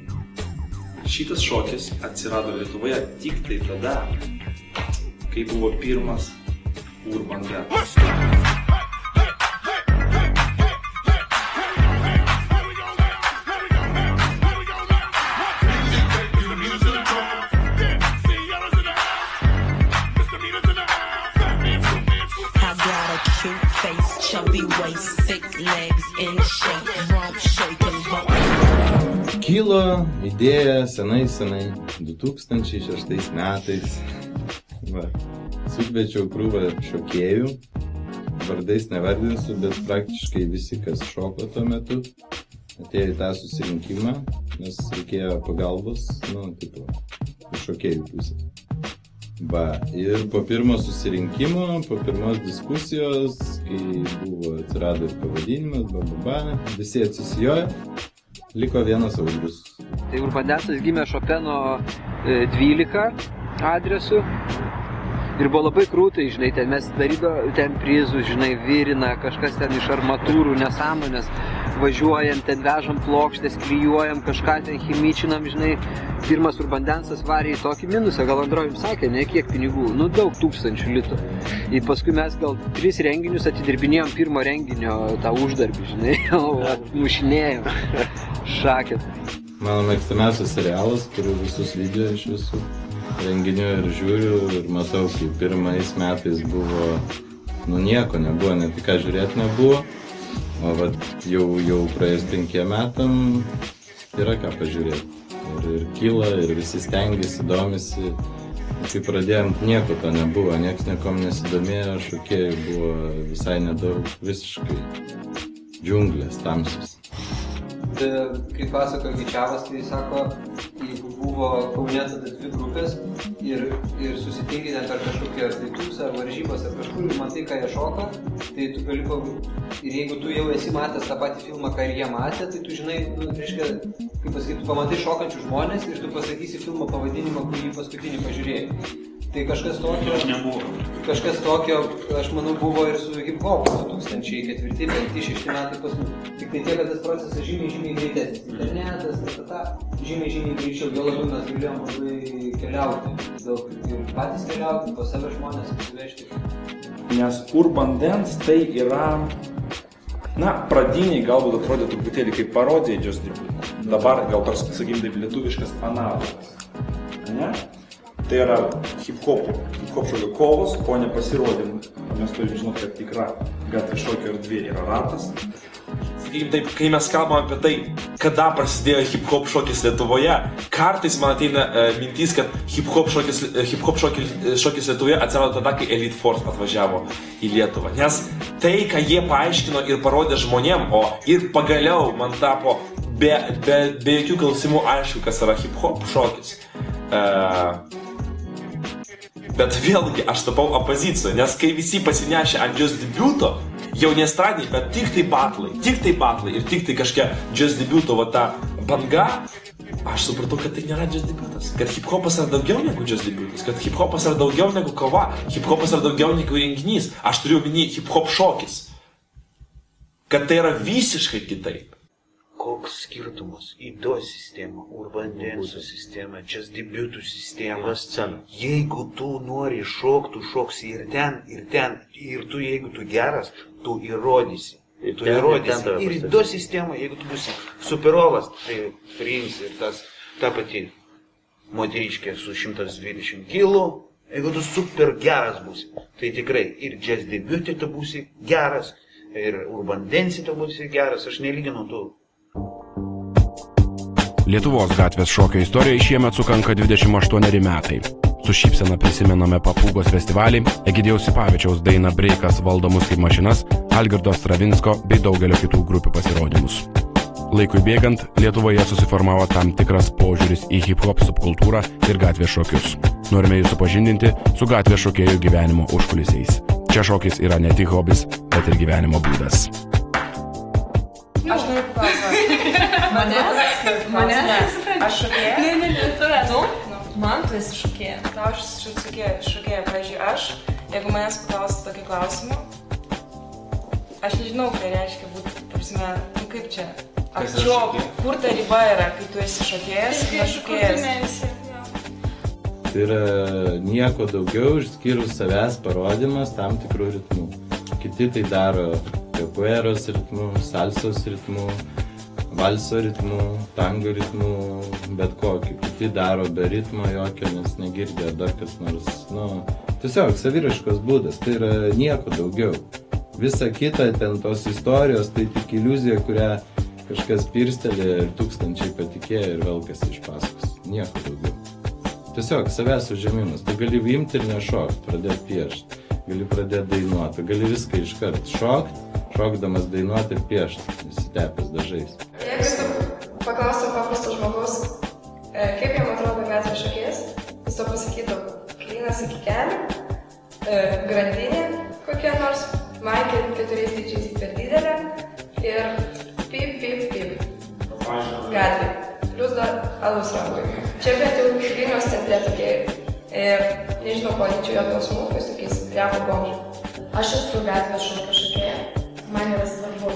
Šitas šokis atsirado Lietuvoje tik tai tada, kai buvo pirmas Urban Rap. Kilo idėja senai, 2006 metais. Sukviečiau krūvą šokėjų, vardais nevardinsiu, bet praktiškai visi, kas šoko tuo metu, atėjo į tą susirinkimą, nes reikėjo pagalbos, iš šokėjų pusės. Ir po pirmo susirinkimo, po pirmos diskusijos, kai atsirado ir pavadinimas, visi atsisijojo. Liko vienas Audrius. Tai Urbandetas gimė Šopeno 12 adresu ir buvo labai krūtai, žinai, ten mes darydavo ten prizus, žinai, virina, kažkas ten iš armatūrų, nesąmonės. važiuojam, ten vežam plokštės, klijuojam, kažką ten chimičinam, žinai. Pirmas Urbandensas varė į tokį minusą, gal Androjum sakė, ne kiek pinigų, nu daug tūkstančių litų. Ir paskui mes gal 3 renginius atidirbinėjom pirmo renginio tą uždarbį, žinai, mušinėjom. Šakėt. Mano mėgstamiausias serialas, turiu visus video iš visų renginių ir žiūriu ir matau, kai pirmais metais buvo, nu nieko nebuvo, net tik ką žiūrėti nebuvo, o vat jau praėjus 5 metam yra ką pažiūrėti. Ir kyla, ir visi stengiasi, domisi. Kai pradėjom, nieko to nebuvo, nieks niekom nesidomėjo, šokėjų buvo visai nedaug, visiškai džiunglės, tamsus. Kaip pasako Gičiavas, tai sako, jeigu buvo Kaune tada 2 grupės ir susitinki ten per kažkokią atlitus ar varžybas ar kažkur ir matai, ką jie šoka, tai tu gali ir jeigu tu jau esi matęs tą patį filmą, ką ir jie matė, tai tu žinai, reiškia, kaip pasakyti, tu pamatai šokančių žmonės ir tu pasakysi filmo pavadinimą, kurį paskutinį pažiūrėjai. Tai kažkas tokio, aš manau, buvo ir su hip-hopu 2004, 2005, 2006 metai pas mus. Tik tai tiek, kad tas procesas žymiai greitesnis. Internetas, žymiai greičiau, jo labiau mes galėjom labai keliauti. Daug ir patys keliauti, pas save žmonės pasivežti. Nes Urban Dance tai yra, na, pradiniai galbūt atrodė truputėlį kaip parodija Just Debut. Dabar gal toks, sakykim, taip lietuviškas analogas. Ne? Tai yra hip-hop šokio kovos, o ne pasirodymų. Mes turime žinoti, kad tikra gatvės šokio erdvė yra ratas. Sakykime taip, kai mes kalbame apie tai, kada prasidėjo hip-hop šokis Lietuvoje, kartais man ateina mintys, kad hip-hop šokis Lietuvoje atsirado tada, kai Elite Force atvažiavo į Lietuvą. Nes tai, ką jie paaiškino ir parodė žmonėm, o ir pagaliau man tapo be jokių klausimų aišku, kas yra hip-hop šokis. Bet vėlgi aš tapau opozicijoje, nes kai visi pasinešė ant Just Debuto, jau nestradiai, bet tik tai batlai ir tik tai kažkokia Just Debuto va ta banga, aš supratau, kad tai nėra Just Debutas, kad hip-hopas yra daugiau negu Just Debutas, kad hip-hopas yra daugiau negu kova, hip-hopas yra daugiau negu renginys, aš turiu omeny hip-hop šokis, kad tai yra visiškai kitaip. Koks skirtumas IDO sistema, Urban Dance sistema, Just Debutų sistema. Jeigu tu nori šokti, tu šoksi ir ten, ir tu, jeigu tu geras, tu įrodysi. Ir IDO sistema, jeigu tu būsi superovas, tai priimsi ir ta pati moteriškė su 120 kilų, jeigu tu super geras būsi, tai tikrai ir Just Debutė tu būsi geras, ir Urban Dance tu būsi geras, aš nelyginu tų. Lietuvos gatvės šokio istorijai šiemet sukanka 28 metai. Su šypsena prisimename Papūgos festivalį, Egidijaus Sipavičiaus dainą Breikas valdomus kaip mašinas, Algirdo Stravinsko bei daugelio kitų grupių pasirodymus. Laikui bėgant, Lietuvoje susiformavo tam tikras požiūris į hip-hop subkultūrą ir gatvės šokius. Norime jūs supažindinti su gatvės šokėjų gyvenimo užkulisiais. Čia šokis yra ne tik hobis, bet ir gyvenimo būdas. Aš noriu paklausyti. Manęs? Aš šokėja? Ne, tavęs. Man tu esi šokėja. Tau aš šokėja, pavyzdžiui, jeigu manęs paklaustų tokį klausimą, aš nežinau, ką reiškia būti, prasme, kaip čia, kur ta riba yra, kai tu esi šokėjas, ne šokėjas. Tai yra nieko daugiau išskyrus savęs parodymas tam tikrų ritmų. Kiti tai daro capoeiros ritmų, salsos ritmų, valso ritmų, tango ritmų, bet kokį. Kiti daro be ritmo jokio, nes negirdė dar kas nors. Tiesiog saviraškos būdas, tai yra nieko daugiau. Visa kita, ten tos istorijos, tai tik iliuzija, kurią kažkas pirstelė ir tūkstančiai patikėjo ir velkasi iš paskos. Nieko daugiau. Tiesiog savęs užėmimas. Tu gali imti ir nešokti, pradėti piešti. Gali pradėti dainuoti, gali viską iškart šokti, šokdamas dainuoti ir piešti, įsitepęs dažais. Jeigu tu paklaustum paprasto žmogaus, kaip jam atrodo gatvės šokėjas, jis to pasakytų klynas iki kelių, grandinė kokia nors, maikė 4 dydžiais per didelė ir pip. Gatvė. Plius dar alus rankoj. Čia bent jau Vilniaus centre tokie ir nežinau, ko čia jo tos mūkais, tokiais repo bomžai. Aš esu gatvės šokio šokėja. Man yra svarbu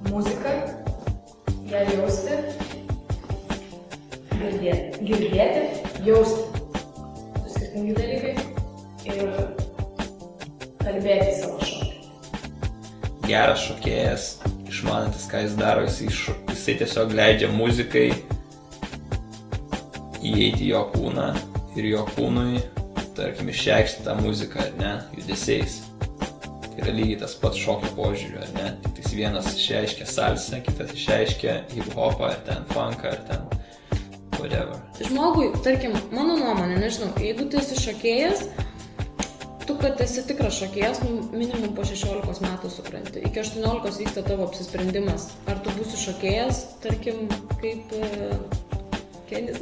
muzika, ją jausti, girdėti, jausti. Du skirtingi dalykai ir kalbėti savo šokį. Geras šokėjas, išmanantis, ką jis daro, jisai tiesiog leidžia muzikai įeiti jo kūną ir jo kūnui, tarkim, išreikšti tą muziką, ar ne, judesiais. Tai yra lygiai tas pats šokio požiūriu, ar ne? Tik vienas išreiškia salsą, kitas išreiškia hip-hopą, ar ten funką, ar ten whatever. Žmogui, tarkim, mano nuomonė, nežinau, jeigu tu esi šokėjas, tu, kad esi tikras šokėjas, minimum po 16 metų supranti. Iki 18 vyksta tavo apsisprendimas. Ar tu būsi šokėjas, tarkim, kaip Kenis.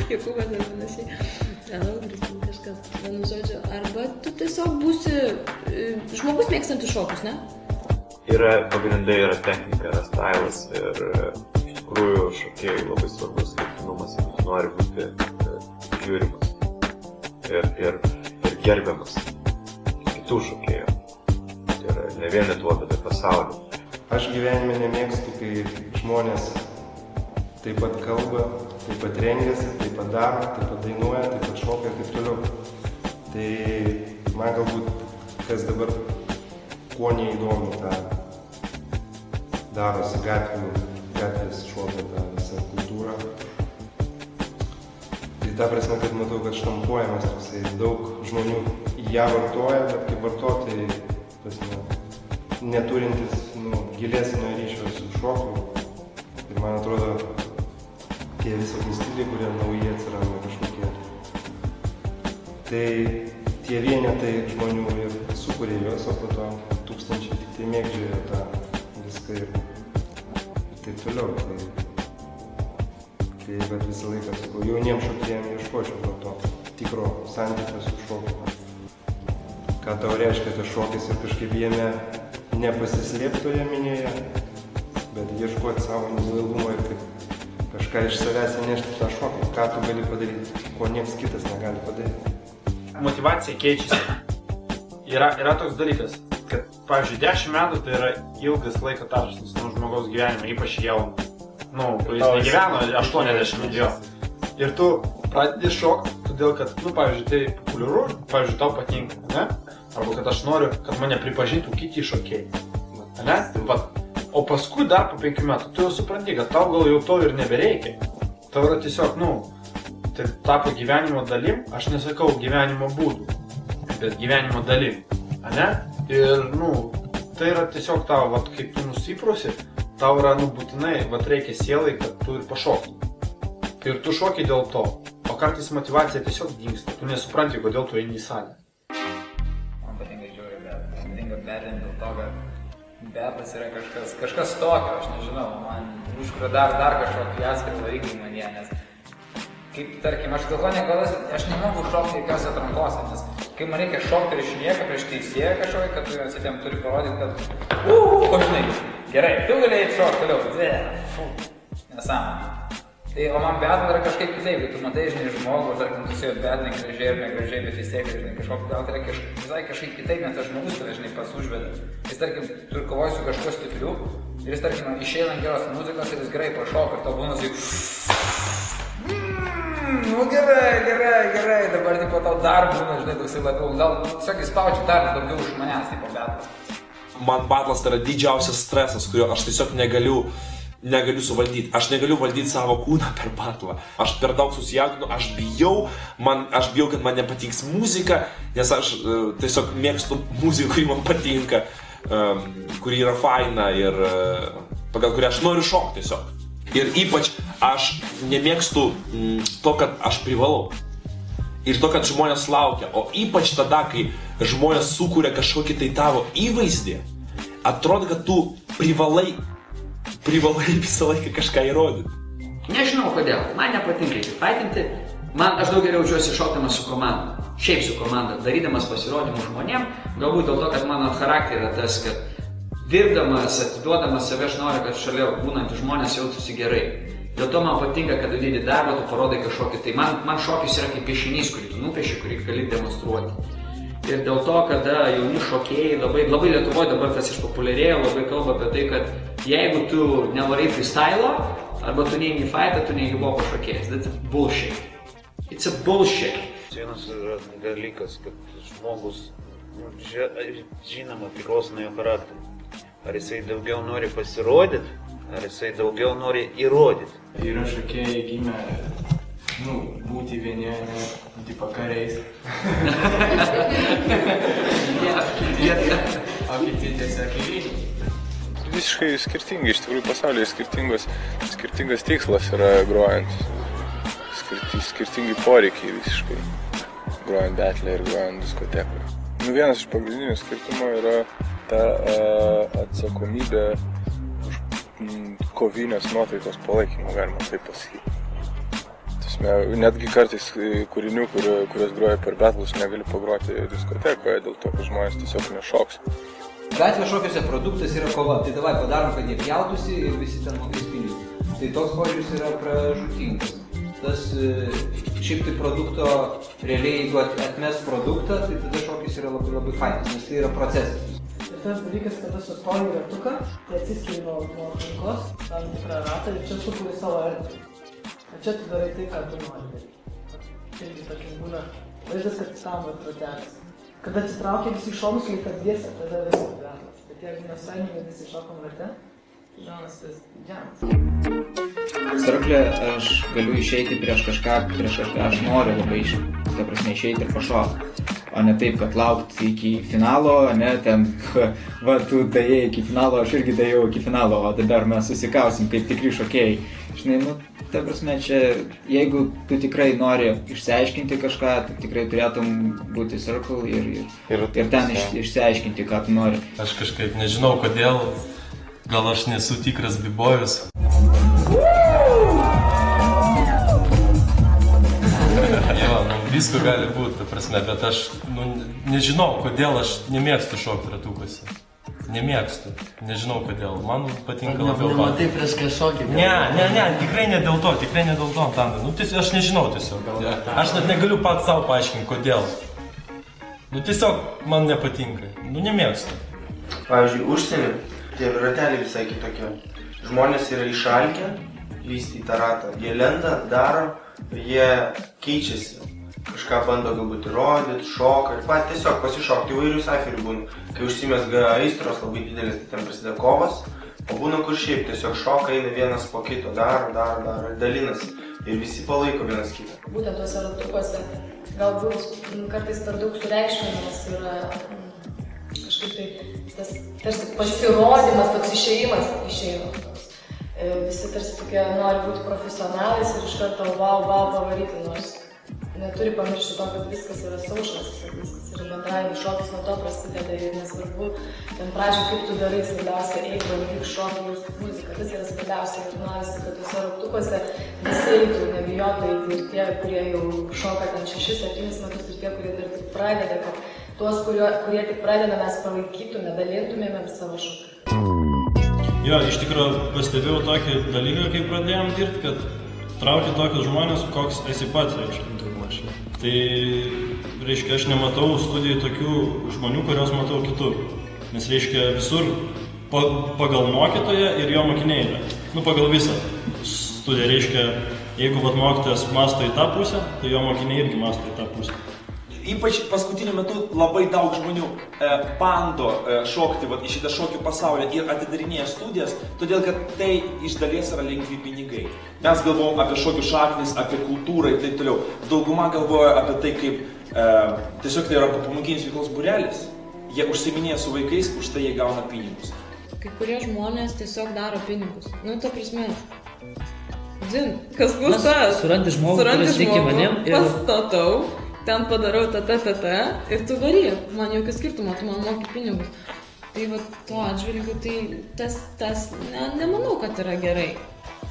Jokūbas ar panašiai. Kažkas, vienu žodžiu. Arba tu tiesiog būsi žmogus mėgstantis šokus, ne? Pagrindai yra technika, yra stylas ir iš tikrųjų šokėjai labai svarbus laikinumas, jeigu tu nori būti žiūrimas ir gerbiamas kitų šokėjų. Tai yra ne vien Lietuva, bet ir pasaulio. Aš gyvenime nemėgstu, kai žmonės taip pat kalba, taip pat rengiasi, taip pat daro, taip pat dainuoja, taip pat šoka ir taip toliau. Tai man galbūt, kas dabar kuo neįdomu tą darosi gatvės šoka tą visą kultūrą. Tai ta prasme, kad matau, kad štampuojamas toksai daug žmonių ją vartoja, bet kaip vartotojai, prasme, neturintis gilesnio ryšio su šoku. Ir man atrodo, tie visokie stiliai, kurie nauji atsiranda kažkokie. Tai tie vienetai žmonių ir sukuria juos, o po to tūkstančiai tik tai mėgdžioja tą viską ir taip toliau. Tai bet visą laiką sakau, jauniem šokėjam ieškočiau to tikro santykio su šoku. Ką tau reiškia tas šokis ir kažkaip jame nepasislėpti toje minėje, bet ieškoti savo individualumo ir kaip kažką iš savęs įnešti tą šokį, ką tu gali padaryti, ko niekas kitas negali padaryti. Motyvacija keičiasi. Yra toks dalykas, kad, pavyzdžiui, 10 metų tai yra ilgas laiko tarpsnis žmogaus gyvenime, ypač jauno, kuris negyveno 80 metų. Ir tu pradedi šokti, todėl kad, pavyzdžiui, tai populiaru, pavyzdžiui, tau patinka, ne? Arba kad aš noriu, kad mane pripažintų kiti šokėjai, ne? O paskui dar po 5 metų tu jau supranti, kad tau gal jau to ir nebereikia. Tau yra tiesiog, tai tapo gyvenimo dalim, aš nesakau gyvenimo būdų, bet gyvenimo dalim, ne? Ir, tai yra tiesiog tau, kaip tu nusiprosi, tau yra, būtinai, reikia sielai, kad tu ir pašoktum. Ir tu šoki dėl to, o kartais motyvacija tiesiog dingsta, tu nesupranti, kodėl tu eini į salę. Man patinka žiūri, bet patinka betlint dėl to, kad betlas yra kažkas tokio, aš nežinau, man užkuria dar kažkokį atskirą variklį manyje, nes kaip, tarkim, aš dėl to negalės, aš nemoku šokti jokios atrankose, nes kai man reikia šokti prieš nieką, prieš teisėją kažkokį, kad tu atsitėm turi parodyti, kad žinai, gerai, tu galėjai šokti toliau, nesąmonė. Tai, o man betlas yra kažkaip kitaip, kai tu matai, žinai, žmogų, tarkim, tu sėjot betlai gražiai ir negražiai, bet vis tiek, žinai, kažkokį gal tai yra visai kažkaip kitaip, nes tas žmogus tave, žinai, pats užveda. Jis, tarkim, tu kovoji su kažkuo stipriu ir jis, tarkim, išeina ant geros muzikos ir jis gerai pašoka ir tau būna taip gerai, dabar tipo tau dar būna, žinai, toksai labiau, gal tiesiog įspaudžia dar daugiau už manęs, tipo betlas. Man batlas tai yra didžiausias stresas, kurio aš tiesiog negaliu suvaldyti. Aš negaliu valdyti savo kūną per batlą. Aš per daug susijaudinu, aš bijau, kad man nepatiks muzika, nes aš tiesiog mėgstu muziką, kuri man patinka, kuri yra faina ir pagal kurią aš noriu šokti tiesiog. Ir ypač aš nemėgstu to, kad aš privalau. Ir to, kad žmonės laukia. O ypač tada, kai žmonės sukuria kažkokį tai tavo įvaizdį, atrodo, kad tu privalai visą laiką kažką įrodyti. Nežinau kodėl, man nepatinka įsipaitinti, aš daug geriau jaučiuosi šokdamas su komanda, šiaip su komanda, darydamas pasirodymus žmonėm, galbūt dėl to, kad mano charakterį yra tas, kad dirbdamas, atiduodamas save, aš noriu, kad šalia būnantys žmonės jaustųsi gerai. Dėl to man patinka, kad įdedi darbą, tu parodai kažkokį, tai man šokis yra kaip piešinys, kurį tu nupieši, kurį gali demonstruoti. Ir dėl to, kada jauni šokėjai, labai Lietuvoje dabar tas išpopuliarėjo, labai kalba apie tai, kad Jeigu tu nevarai freestylo, arba tu neini į fightą, tu ne hip-hopo šokėjas. That's bullshit. It's a bullshit. Vienas yra dalykas, kad žmogus, žinoma, priklauso nuo jo charakterio. Ar jisai daugiau nori pasirodyti, ar jisai daugiau nori įrodyti. Yra šokėjai gimę, būti vieni, tipo kariais. O kiti tiesiog įvykti. Visiškai skirtingi, iš tikrųjų pasaulyje skirtingas tikslas yra grojant. Skirtingi poreikiai visiškai, grojant betlę ir grojant diskotekoje. Vienas iš pagrindinių skirtumų yra ta atsakomybė už kovinės nuotaikos palaikymą, galima taip pasakyti. Netgi kartais kūrinių, kurios groja per betlus, negali pagroti diskotekoje, dėl to, kad žmonės tiesiog nešoks. Gatvės šokiuose produktas yra kova, tai davai padarom, kad jie pjautųsi ir visi ten mokės pinigus. Tai toks požiūris yra pražūtingas. Tas šiaip tai produkto, realiai jeigu atmes produktą, tai tada šokis yra labai labai fainas, nes tai yra procesas. Ir tas dalykas, kada sustoji ratuką, tai atsiskiri nuo aplinkos, tam tikrą ratą ir čia sukuri savo erdvę. O čia tu darai tai, ką tu nori daryti. Irgi tokia būna vaizdas, kad tam ratelis. Kada atsitraukia visi šonus, kai kad dėsia, tada visi gyvenas. Bet jeigu nesvainime visi šokom rate, tai žonas tas džiamas. Sraklė, aš galiu išeiti prieš kažką, aš noriu labai išeiti ir pašokti. O ne taip, kad laukti iki finalo, ne, ten, va, tu dėjai iki finalo, aš irgi dėjau iki finalo, o dabar mes susikausim kaip tikri šokėjai. Žinai, ta prasme, čia, jeigu tu tikrai nori išsiaiškinti kažką, tu tikrai turėtum būti Circle ir ten išsiaiškinti, ką tu nori. Aš kažkaip nežinau kodėl, gal aš nesu tikras bibojus. Jo, visko gali būti, ta prasme, bet aš nežinau, kodėl aš nemėgstu šokti ratukuose. Nemėgstu, nežinau kodėl, man patinka labiau pat. Matai prieš kažkokį. Ne, tikrai ne dėl to, Tanda. Aš nežinau tiesiog. Aš net negaliu pat savo paaiškinti, kodėl. Tiesiog man nepatinka, nemėgstu. Pavyzdžiui, užsienį, tie rateliai visai kitokie. Žmonės yra išalkę, vysti tą ratą. Jie lenda, daro, jie keičiasi. Kažką bando galbūt įrodyti, šoka ir pat tiesiog pasišokti, įvairių saferių būna. Kai užsimesga aistros labai didelis, tai ten prasideda kovas, o būna kur šiaip tiesiog šoka, eina vienas po kito, daro ir dalinasi. Ir visi palaiko vienas kitą. Būtent tuose ratukuose galbūt kartais per daug sureikšminamas yra kažkaip tai tas tarsi pasirodymas, toks išėjimas. Visi tarsi tokie nori būti profesionalais ir iš karto wow pavaryti, nors neturi pamiršti to, kad viskas yra saušas, kad viskas yra bendravimas, šokis nuo to prasideda ir nesvarbu. Ten pradžiai kaip tu darai, svarbiausia eik, valgyk šokį, jaustų muziką, tas yra svarbiausia ir norisi, kad tuose ratukuose visi eitų, nebijotų eiti ir tie, kurie jau šoka ten 6-7 metus ir tie, kurie dar tik pradeda, kad tuos, kurie tik pradeda, mes palaikytume, dalintumėm savo šoką. Jo, iš tikrųjų pastebėjau tokį dalyką, kai pradėjom dirbti, kad traukia tokius žmonės, koks esi pats, reiškia. Tai, reiškia, aš nematau studijai tokių žmonių, kurios matau kitur. Nes, reiškia, visur pagal mokytoją ir jo mokiniai yra. Pagal visą studiją, reiškia, jeigu mokytojas masto į tą pusę, tai jo mokiniai irgi masto į tą pusę. Ypač paskutiniu metu labai daug žmonių bando šokti į šitą šokių pasaulį ir atidarinėja studijas, todėl kad tai iš dalies yra lengvi pinigai. Mes galvojam apie šokių šaknis, apie kultūrą ir taip toliau. Dauguma galvoja apie tai, kaip tiesiog tai yra pamokinis veiklos būrelis. Jie užsiiminėja su vaikais, už tai jie gauna pinigus. Kai kurie žmonės tiesiog daro pinigus. Ta prasme, dzin, kas bus tas? Surandi žmogų, kuris tiki manim ir pastatau. Ten padarau ir tu vari, man jokio skirtumo, tu man moki pinigus. Tai tuo atžvilgiu, tai tas nemanau, kad yra gerai.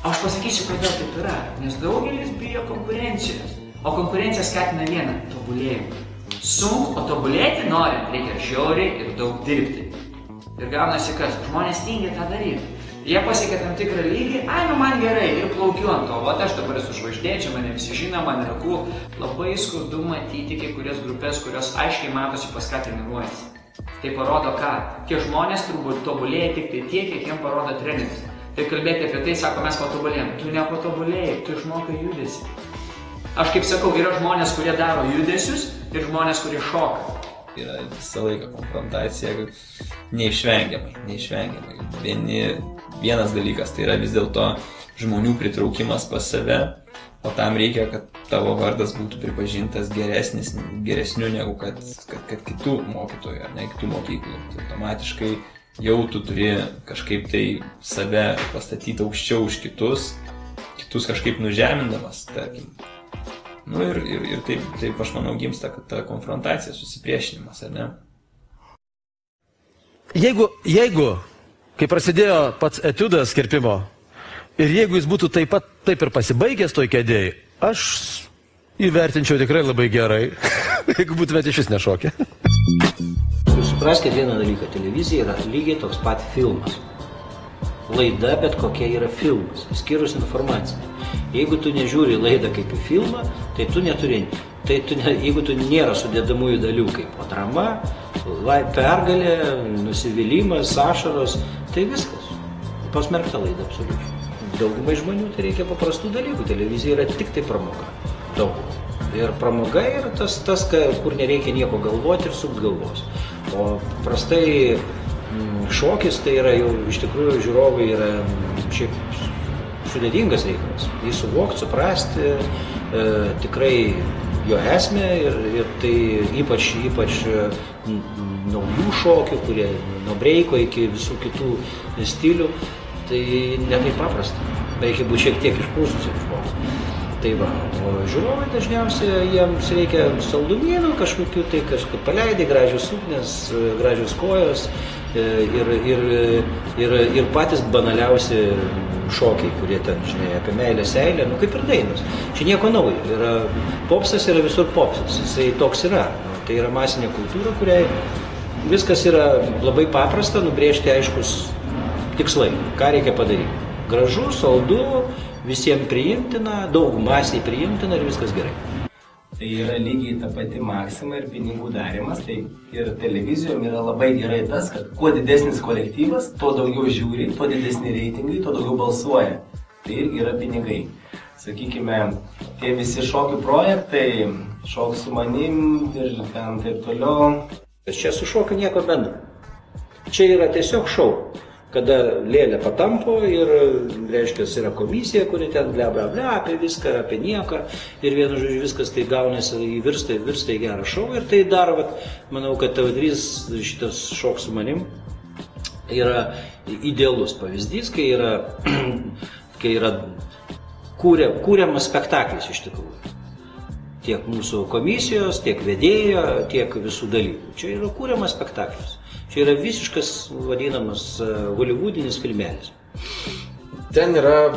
Aš pasakysiu, kodėl taip yra, nes daugelis bijo konkurencijos, o konkurencija skatina vieną – tobulėjimą. Sunku, o tobulėti norint, reikia žiauriai ir daug dirbti. Ir gaunasi kas, žmonės tingi tą daryti. Jie pasiekia tam tikrą lygį, man gerai ir plaukiu ant to, aš dabar esu žvaigždė, čia mane visi žino, man yra cool. Labai skaudu matyti kai kurias grupės, kurios aiškiai matosi pas ką treniruojasi. Tai parodo ką? Tie žmonės turbūt tobulėja tik tai tiek, kiek jiems parodo treneris. Tai kalbėti apie tai, sako, mes patobulėjom. Tu nepatobulėjai, tu išmokai judesį. Aš kaip sakau, yra žmonės, kurie daro judesius ir žmonės, kurie šoka. Yra visą laiką konfrontacija neišvengiamai. Vienas dalykas tai yra vis dėlto žmonių pritraukimas pas save, o tam reikia, kad tavo vardas būtų pripažintas geresniu negu kad kitų mokytojų ar ne kitų mokyklų. Tai automatiškai jau tu turi kažkaip tai save pastatyti aukščiau už kitus kažkaip nužemindamas, tarkim. Nu ir taip aš manau gimsta, kad ta konfrontacija, susipriešinimas, ar ne? Jeigu, kai prasidėjo pats etiudas kirpimo, ir jeigu jis būtų taip ir pasibaigęs toj kėdėjai, aš įvertinčiau tikrai labai gerai, jeigu būtumėte iš vis nešokę. Supraskite vieną dalyką, televizija yra lygiai toks pat filmas. Laida bet kokia yra filmas, skyrus informaciją. Jeigu tu nežiūri laidą kaip į filmą, tai tu neturi. Jeigu tu nėra sudėdamųjų dalių kaip drama, pergalė, nusivylimas, ašaros, tai viskas. Pasmerkta laida absoliučiai. Daugumai žmonių tai reikia paprastų dalykų. Televizija yra tik tai pramoga. Daug. Ir pramoga yra tas, kur nereikia nieko galvoti ir sukt galvos. O prastai šokis tai yra jau iš tikrųjų žiūrovai yra šiaip sudėtingas reikalas. Jį suvokti, suprasti, tikrai jo esmę ir tai ypač naujų šokių, kurie nuo breiko iki visų kitų stilių, tai ne taip paprasta. Reikia būti šiek tiek išprūsusiam žmogui. Tai va, o žiūrovai dažniausiai jiems reikia saldumynų kažkokių, tai kažkaip paleidai gražios suknės, gražios kojos ir patys banaliausi šokiai, kurie ten, žinai, apie meilę seilę, nu kaip ir dainos. Čia nieko naujo. Popsas yra visur popsas, jisai toks yra. Tai yra masinė kultūra, kuriai viskas yra labai paprasta, nubrėžti aiškus tikslai, ką reikia padaryti. Gražu, saldu, visiems priimtina, daug masiai priimtina ir viskas gerai. Tai yra lygiai ta pati maksima ir pinigų darimas, tai ir televizijom yra labai gerai tas, kad kuo didesnis kolektyvas, tuo daugiau žiūri, tuo didesni reitingai, tuo daugiau balsuoja. Tai irgi yra pinigai. Sakykime, tie visi šokių projektai, šok su manim ir ten taip toliau. Čia su šokiu nieko bendro. Čia yra tiesiog šou. Kada lėlė patampo ir, reiškia, yra komisija, kuri ten bla apie viską, apie nieką ir vienu žodžiu viskas tai gaunasi, virsta į gerą šou ir tai daro, manau, kad TV3 šitas šok su manim yra idealus pavyzdys, kai yra kūriamas spektaklis iš tikrųjų. Tiek mūsų komisijos, tiek vedėjo, tiek visų dalykų. Čia yra kūriamas spektaklis. Čia yra visiškas vadinamas holivudinis filmelis. Ten yra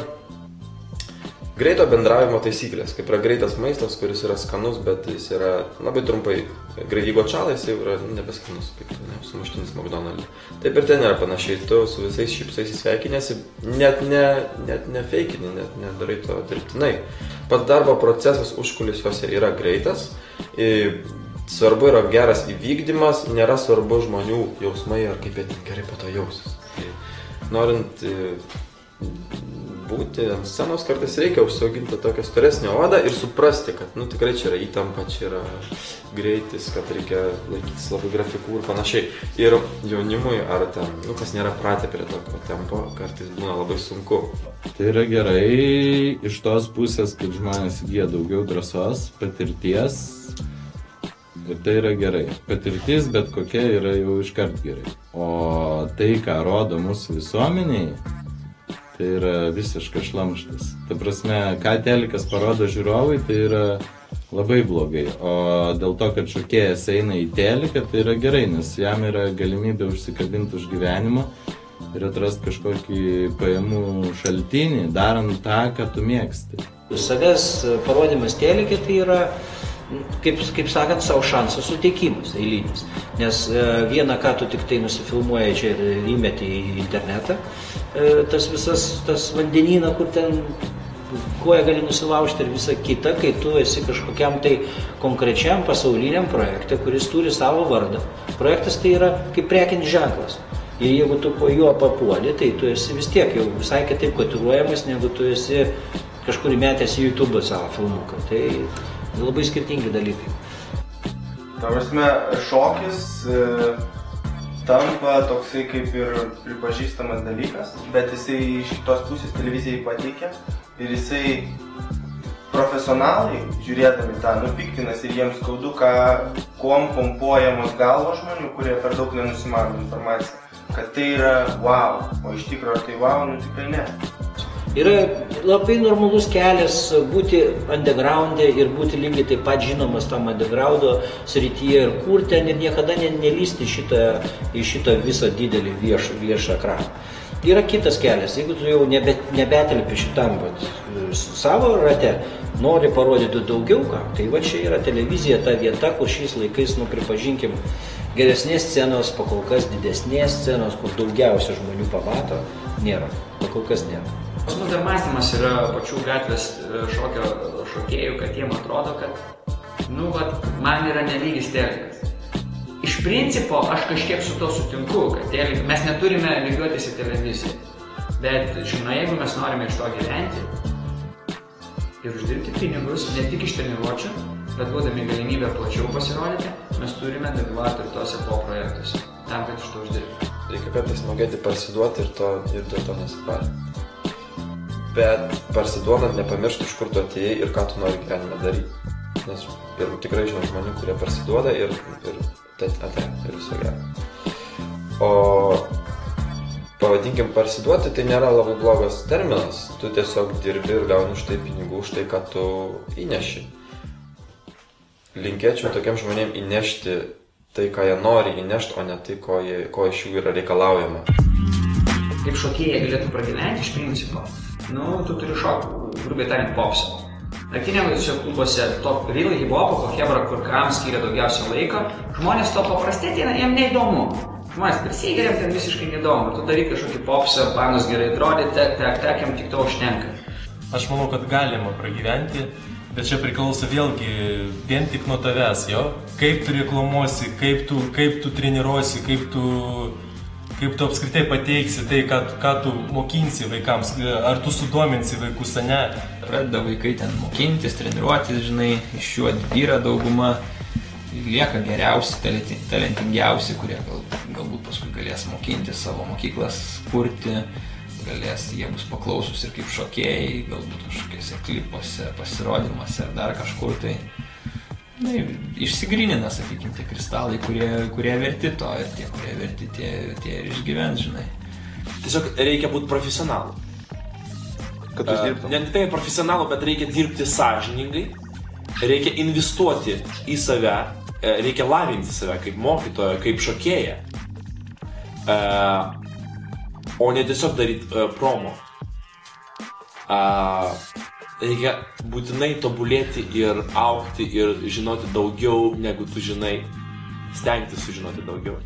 greito bendravimo taisyklės, kaip yra greitas maistas, kuris yra skanus, bet jis yra labai trumpai. Jeigu atšalai, jis yra nebeskanus, kaip sumuštinis McDonald's. Taip ir ten yra panašiai, tu su visais šypsais įsveikinėsi, net ne feikini, net nedarai to dirbtinai. Pats darbo procesas užkulisiuose yra greitas. Svarbu yra geras įvykdymas, nėra svarbu žmonių jausmai ar kaip jie gerai po to jausis. Norint būti ant scenos, kartais reikia užsiauginti tokią storesnę odą ir suprasti, kad tikrai čia yra įtampa, čia yra greitis, kad reikia laikytis labai grafikų ir panašiai. Ir jaunimui ar ten, kas nėra pratę prie tokio tempo, kartais būna labai sunku. Tai yra gerai iš tos pusės, kad žmonės įgyja daugiau drąsos, patirties. Ir tai yra gerai. Patirtis bet kokia yra jau iškart gerai. O tai, ką rodo mūsų visuomeniai, tai yra visiškas šlamštas. Ta prasme, ką telikas parodo žiūrovai, tai yra labai blogai. O dėl to, kad šokėjas eina į teliką, tai yra gerai, nes jam yra galimybė užsikabinti už gyvenimo ir atrasti kažkokį pajamų šaltinį, darant tą, ką tu mėgsti. Savęs parodimas telikė tai yra, kaip sakant, savo šansų suteikimas eilinis. Nes vieną, ką tu tik tai nusifilmuoji čia ir įmeti į internetą, tas visas, tas vandenyną, kur ten koja gali nusilaužti ir visa kita, kai tu esi kažkokiam tai konkrečiam pasauliniam projekte, kuris turi savo vardą. Projektas tai yra kaip prekinis ženklas. Ir jeigu tu po juo papuoli, tai tu esi vis tiek jau visai kitaip kotiruojamas, negu tu esi kažkur įmetęs į YouTube savo filmuką. Tai labai skirtingi dalykai. Ta prasme, šokis tampa toksai kaip ir pripažįstamas dalykas, bet jisai iš kitos pusės televizijai pateikia ir jisai profesionalai, žiūrėdami tą, nupiktinas ir jiems skaudu, kuom pompuojamos galvos žmonių, kurie per daug nenusimano informaciją, kad tai yra wow, o iš tikrųjų tai wow, tikrai ne. Yra labai normalus kelias būti underground'e ir būti lygiai taip pat žinomas tam underground'o srityje ir kur ten ir niekada nelysti į šitą visą didelį viešą ekraną. Yra kitas kelias, jeigu tu jau nebetelpi šitam savo rate, nori parodyti daugiau ką, tai va čia yra televizija ta vieta, kur šiais laikais, pripažinkim, geresnės scenos, pakol kas didesnės scenos, kur daugiausia žmonių pamato, nėra, pakol kas nėra. Pas mus dar mąstymas yra pačių gatvės šokėjų, kad jiem atrodo, kad man yra nelygis telikas. Iš principo aš kažkiek su to sutinku, kad mes neturime lygiuotis į televiziją. Bet, jeigu mes norime iš to gyventi ir uždirbti pinigus, ne tik iš treniruočių, bet duodami galimybę plačiau pasirodyti, mes turime dalyvauti ir tose projektuose, tam, kad iš to uždirbti. Reikia kartais mokėti parsiduoti ir dėl to nesiparinti. Bet parsiduodant nepamiršti, iš kur tu atėjai ir ką tu nori gyvenime daryti. Nes ir tikrai žinau žmonių, kurie parsiduoda ir viso gero. O pavadinkim parsiduoti, tai nėra labai blogas terminas. Tu tiesiog dirbi ir gauni už tai pinigų, už tai, ką tu įneši. Linkėčiau tokiam žmonėm įnešti tai, ką jie nori įnešti, o ne tai, ko iš jų yra reikalaujama. Kaip šokėjai galėtų pragyventi iš principo, tu turi šokti, grubiai tariant, popsą. Naktiniuose klubuose to real hip-hopo, hebra, kur kam skiria daugiausia laiko, žmonės to paprastai ateina, jiem neįdomu. Žmonės prisigeriam, ten visiškai neįdomu. Tu daryk kažkokį popsą, panos gerai atrodė, jam tik to užtenka. Aš manau, kad galima pragyventi, bet čia priklauso vėlgi vien tik nuo tavęs, jo? Kaip tu reklamuosi, kaip tu treniruosi, kaip tu apskritai pateiksi tai, ką tu mokinsi vaikams, ar tu sudominsi vaikus, ar ne. Pradeda vaikai ten mokintis, treniruotis, žinai, iš jų atbyra dauguma, lieka geriausi, talentingiausi, kurie galbūt paskui galės mokintis savo mokyklas kurti, jie bus paklausus ir kaip šokėjai, galbūt kažkokiuose klipuose, pasirodymuose ar dar kažkur tai. Išsigrynina, sakykime, tie kristalai, kurie verti to ir tie, kurie verti, tie ir išgyvens, žinai. Tiesiog reikia būti profesionalu. Kad tu dirbtum. Ne tai profesionalu, bet reikia dirbti sąžiningai, reikia investuoti į save, reikia lavinti save kaip mokytoją, kaip šokėją, o ne tiesiog daryti promo. Reikia būtinai tobulėti ir augti ir žinoti daugiau, negu tu žinai, stengtis sužinoti daugiau.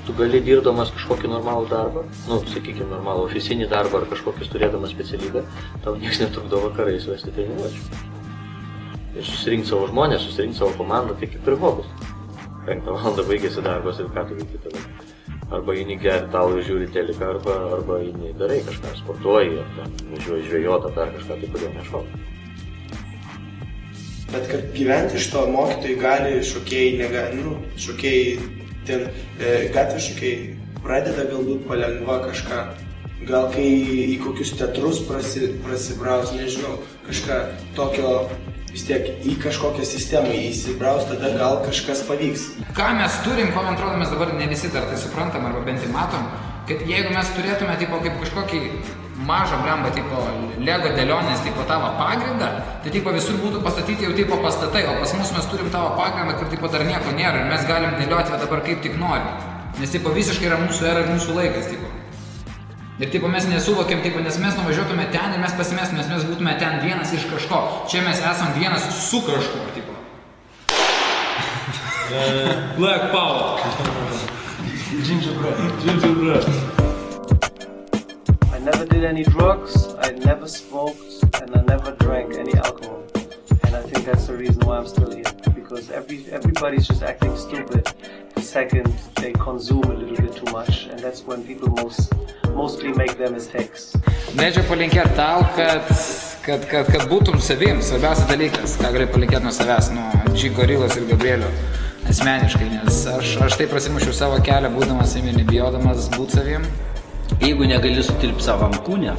Tu gali dirbdamas kažkokį normalų darbą, sakykime, normalų ofisinį darbą ar kažkokius turėdamas specialybę, tau niekas netrukdo vakarais vesti treniruočių. Ir susirinkti savo žmonės, susirinkti savo komandą, tai kaip ir hobis. 5 valandą baigėsi darbas ir ką tu veiki tada. Arba eini geri talų ir žiūri teliką, arba eini darai kažką, sportuoji, ar ten važiuoji žvejoti, ar dar kažką, tai kodėl nešokti. Bet kad gyventi iš to mokytojai gali, šokėjai šokėjai, ten gatvės šokėjai pradeda galbūt palengva kažką, gal kai į kokius teatrus prasibraus, nežinau, kažką tokio, vis tiek į kažkokią sistemą įsibraus, tada gal kažkas pavyks. Ką mes turim, ko man atrodo, mes dabar ne visi dar tai suprantam arba bent jau matom, kad jeigu mes turėtume kaip kažkokį mažą blembą, Lego dėlionės, tavo pagrindą, tai visur būtų pastatyti jau pastatai, o pas mus mes turim tavo pagrindą, kur dar nieko nėra ir mes galim dėlioti dabar kaip tik norim. Nes visiškai yra mūsų era ir mūsų laikas. Ir mes nesuvokiam, nes mes nuvažiuotume ten ir mes pasimestume, nes mes būtume ten vienas iš kažko. Čia mes esam vienas su kažko. Black Power. I never did any drugs, I never smoked, and I that's the reason why I'm still here. Because everybody's just acting stupid the second they consume a little bit too much. And that's when people mostly make their mistakes. Norėčiau palinkėti tau, kad būtum savim, svarbiausias dalykas, ką gali palinkėti nuo savęs, nuo G Gorilos ir Gabrielio asmeniškai, nes aš taip prasimušiau savo kelią, būdamas savimi, nebijodamas būti savim. Jeigu negali sutilpti savam kūne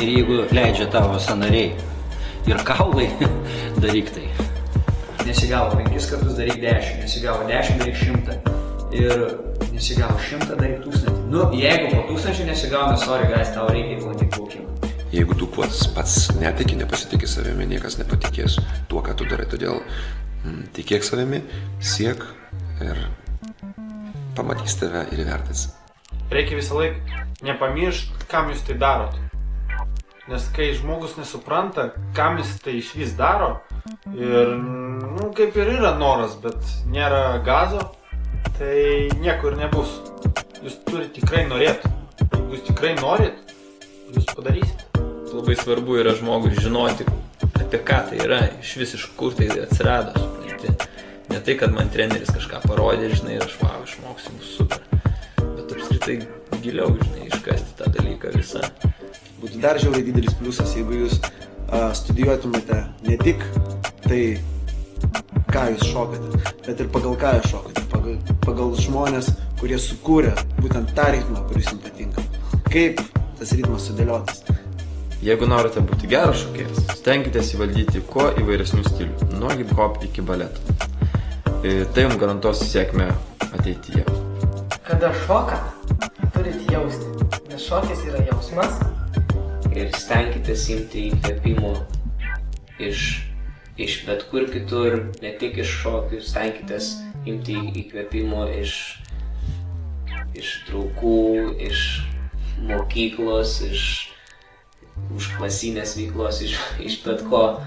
ir jeigu leidžia tavo sąnariai ir kaulai, daryk tai. Nesigavo 5 kartus, daryk 10, nesigavo 10, daryk 100 ir nesigavo 100, daryk 1000. Nu, jeigu po 1000 nesigavo, sorry guys, tau reikia įgauti plaukimą. Jeigu tu pats netiki, nepasitikė savimi, niekas nepatikės tuo, ką tu darai, todėl tikėk savimi, siek ir pamatys tave ir įvertins. Reikia visą laiką nepamiršti, kam jūs tai darot. Nes kai žmogus nesupranta, kam jis tai išvis daro, ir, kaip ir yra noras, bet nėra gazo, tai nieko ir nebus. Jūs turite tikrai norėti. Jeigu jūs tikrai norit, jūs padarysite. Labai svarbu yra žmogui žinoti, apie ką tai yra, iš kur tai atsirado, supranti. Ne tai, kad man treneris kažką parodė, žinai, ir aš išmoksiu, bus super. Bet apskritai giliau, žinai, iškasti tą dalyką visą. Būtų dar žiauriai didelis pliusas, jeigu jūs studijuotumėte ne tik tai, ką jūs šokate, bet ir pagal ką jūs šokate, pagal žmonės, kurie sukūrė būtent tą ritmą, kuris jums patinka. Kaip tas ritmas sudėliotas. Jeigu norite būti geras šokėjas, stenkitės įvaldyti kuo įvairesnių stilių, nuo hip-hop iki baleto. Tai jums garantuos sėkmę ateityje. Kada šokat, turit jausti, nes šokis yra jausmas. Ir stenkitės imti įkvėpimo iš bet kur kitur, ne tik iš šokių, stenkitės imti įkvėpimo iš draugų, iš mokyklos, iš užklasinės veiklos, iš bet ko.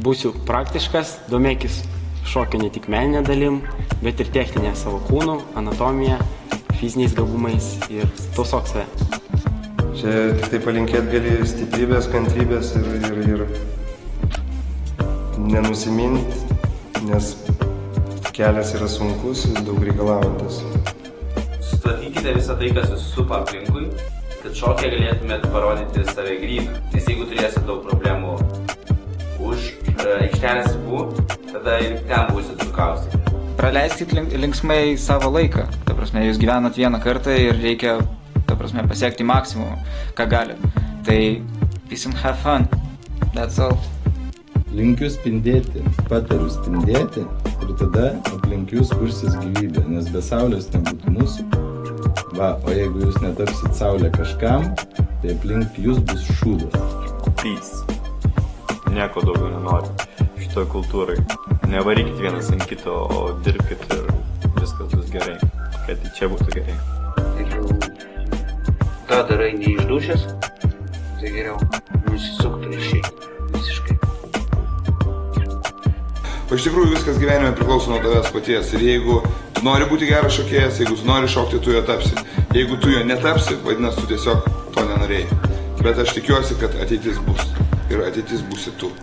Būsiu praktiškas, domėkis šokio ne tik meninė dalim, bet ir techninė savo kūnų, anatomija, fiziniais gabumais ir tausok save. Čia tik tai palinkėt gali stiprybės, kantrybės ir nenusimint, nes kelias yra sunkus ir daug reikalaujantis. Sutvarkykite visą tai, kas jūs supa aplinkui, kad šokė galėtumėt parodyti save gryną. Nes jeigu turėsit daug problemų už aikštelės ribų, tada ir ten būsit sukaustyti. Praleiskit linksmai savo laiką. Ta prasme, jūs gyvenat vieną kartą ir reikia, ta prasme, pasiekti maksimumą, ką galit. Tai peace and have fun. That's all. Linkiu spindėti, patariu spindėti ir tada aplink jūs kursis gyvybė, nes be saulės nebūtų mūsų. Va, o jeigu jūs netapsit saulę kažkam, tai aplink jūs bus šūdas. Peace. Nieko daugiau nenoriu šitoj kultūrai. Nevarykit vienas ant kito, o dirbkit ir viskas bus gerai. Kad čia būtų gerai. Jeigu tą darai neišdušęs, tai geriau nusisuktų išeiti visiškai. O iš tikrųjų viskas gyvenime priklauso nuo tavęs paties. Ir jeigu tu nori būti geras šokėjas, jeigu tu nori šokti, tu jo tapsi. Jeigu tu jo netapsi, vadinasi, tu tiesiog to nenorėjai. Bet aš tikiuosi, kad ateitis bus. Ir ateitis būsi tu.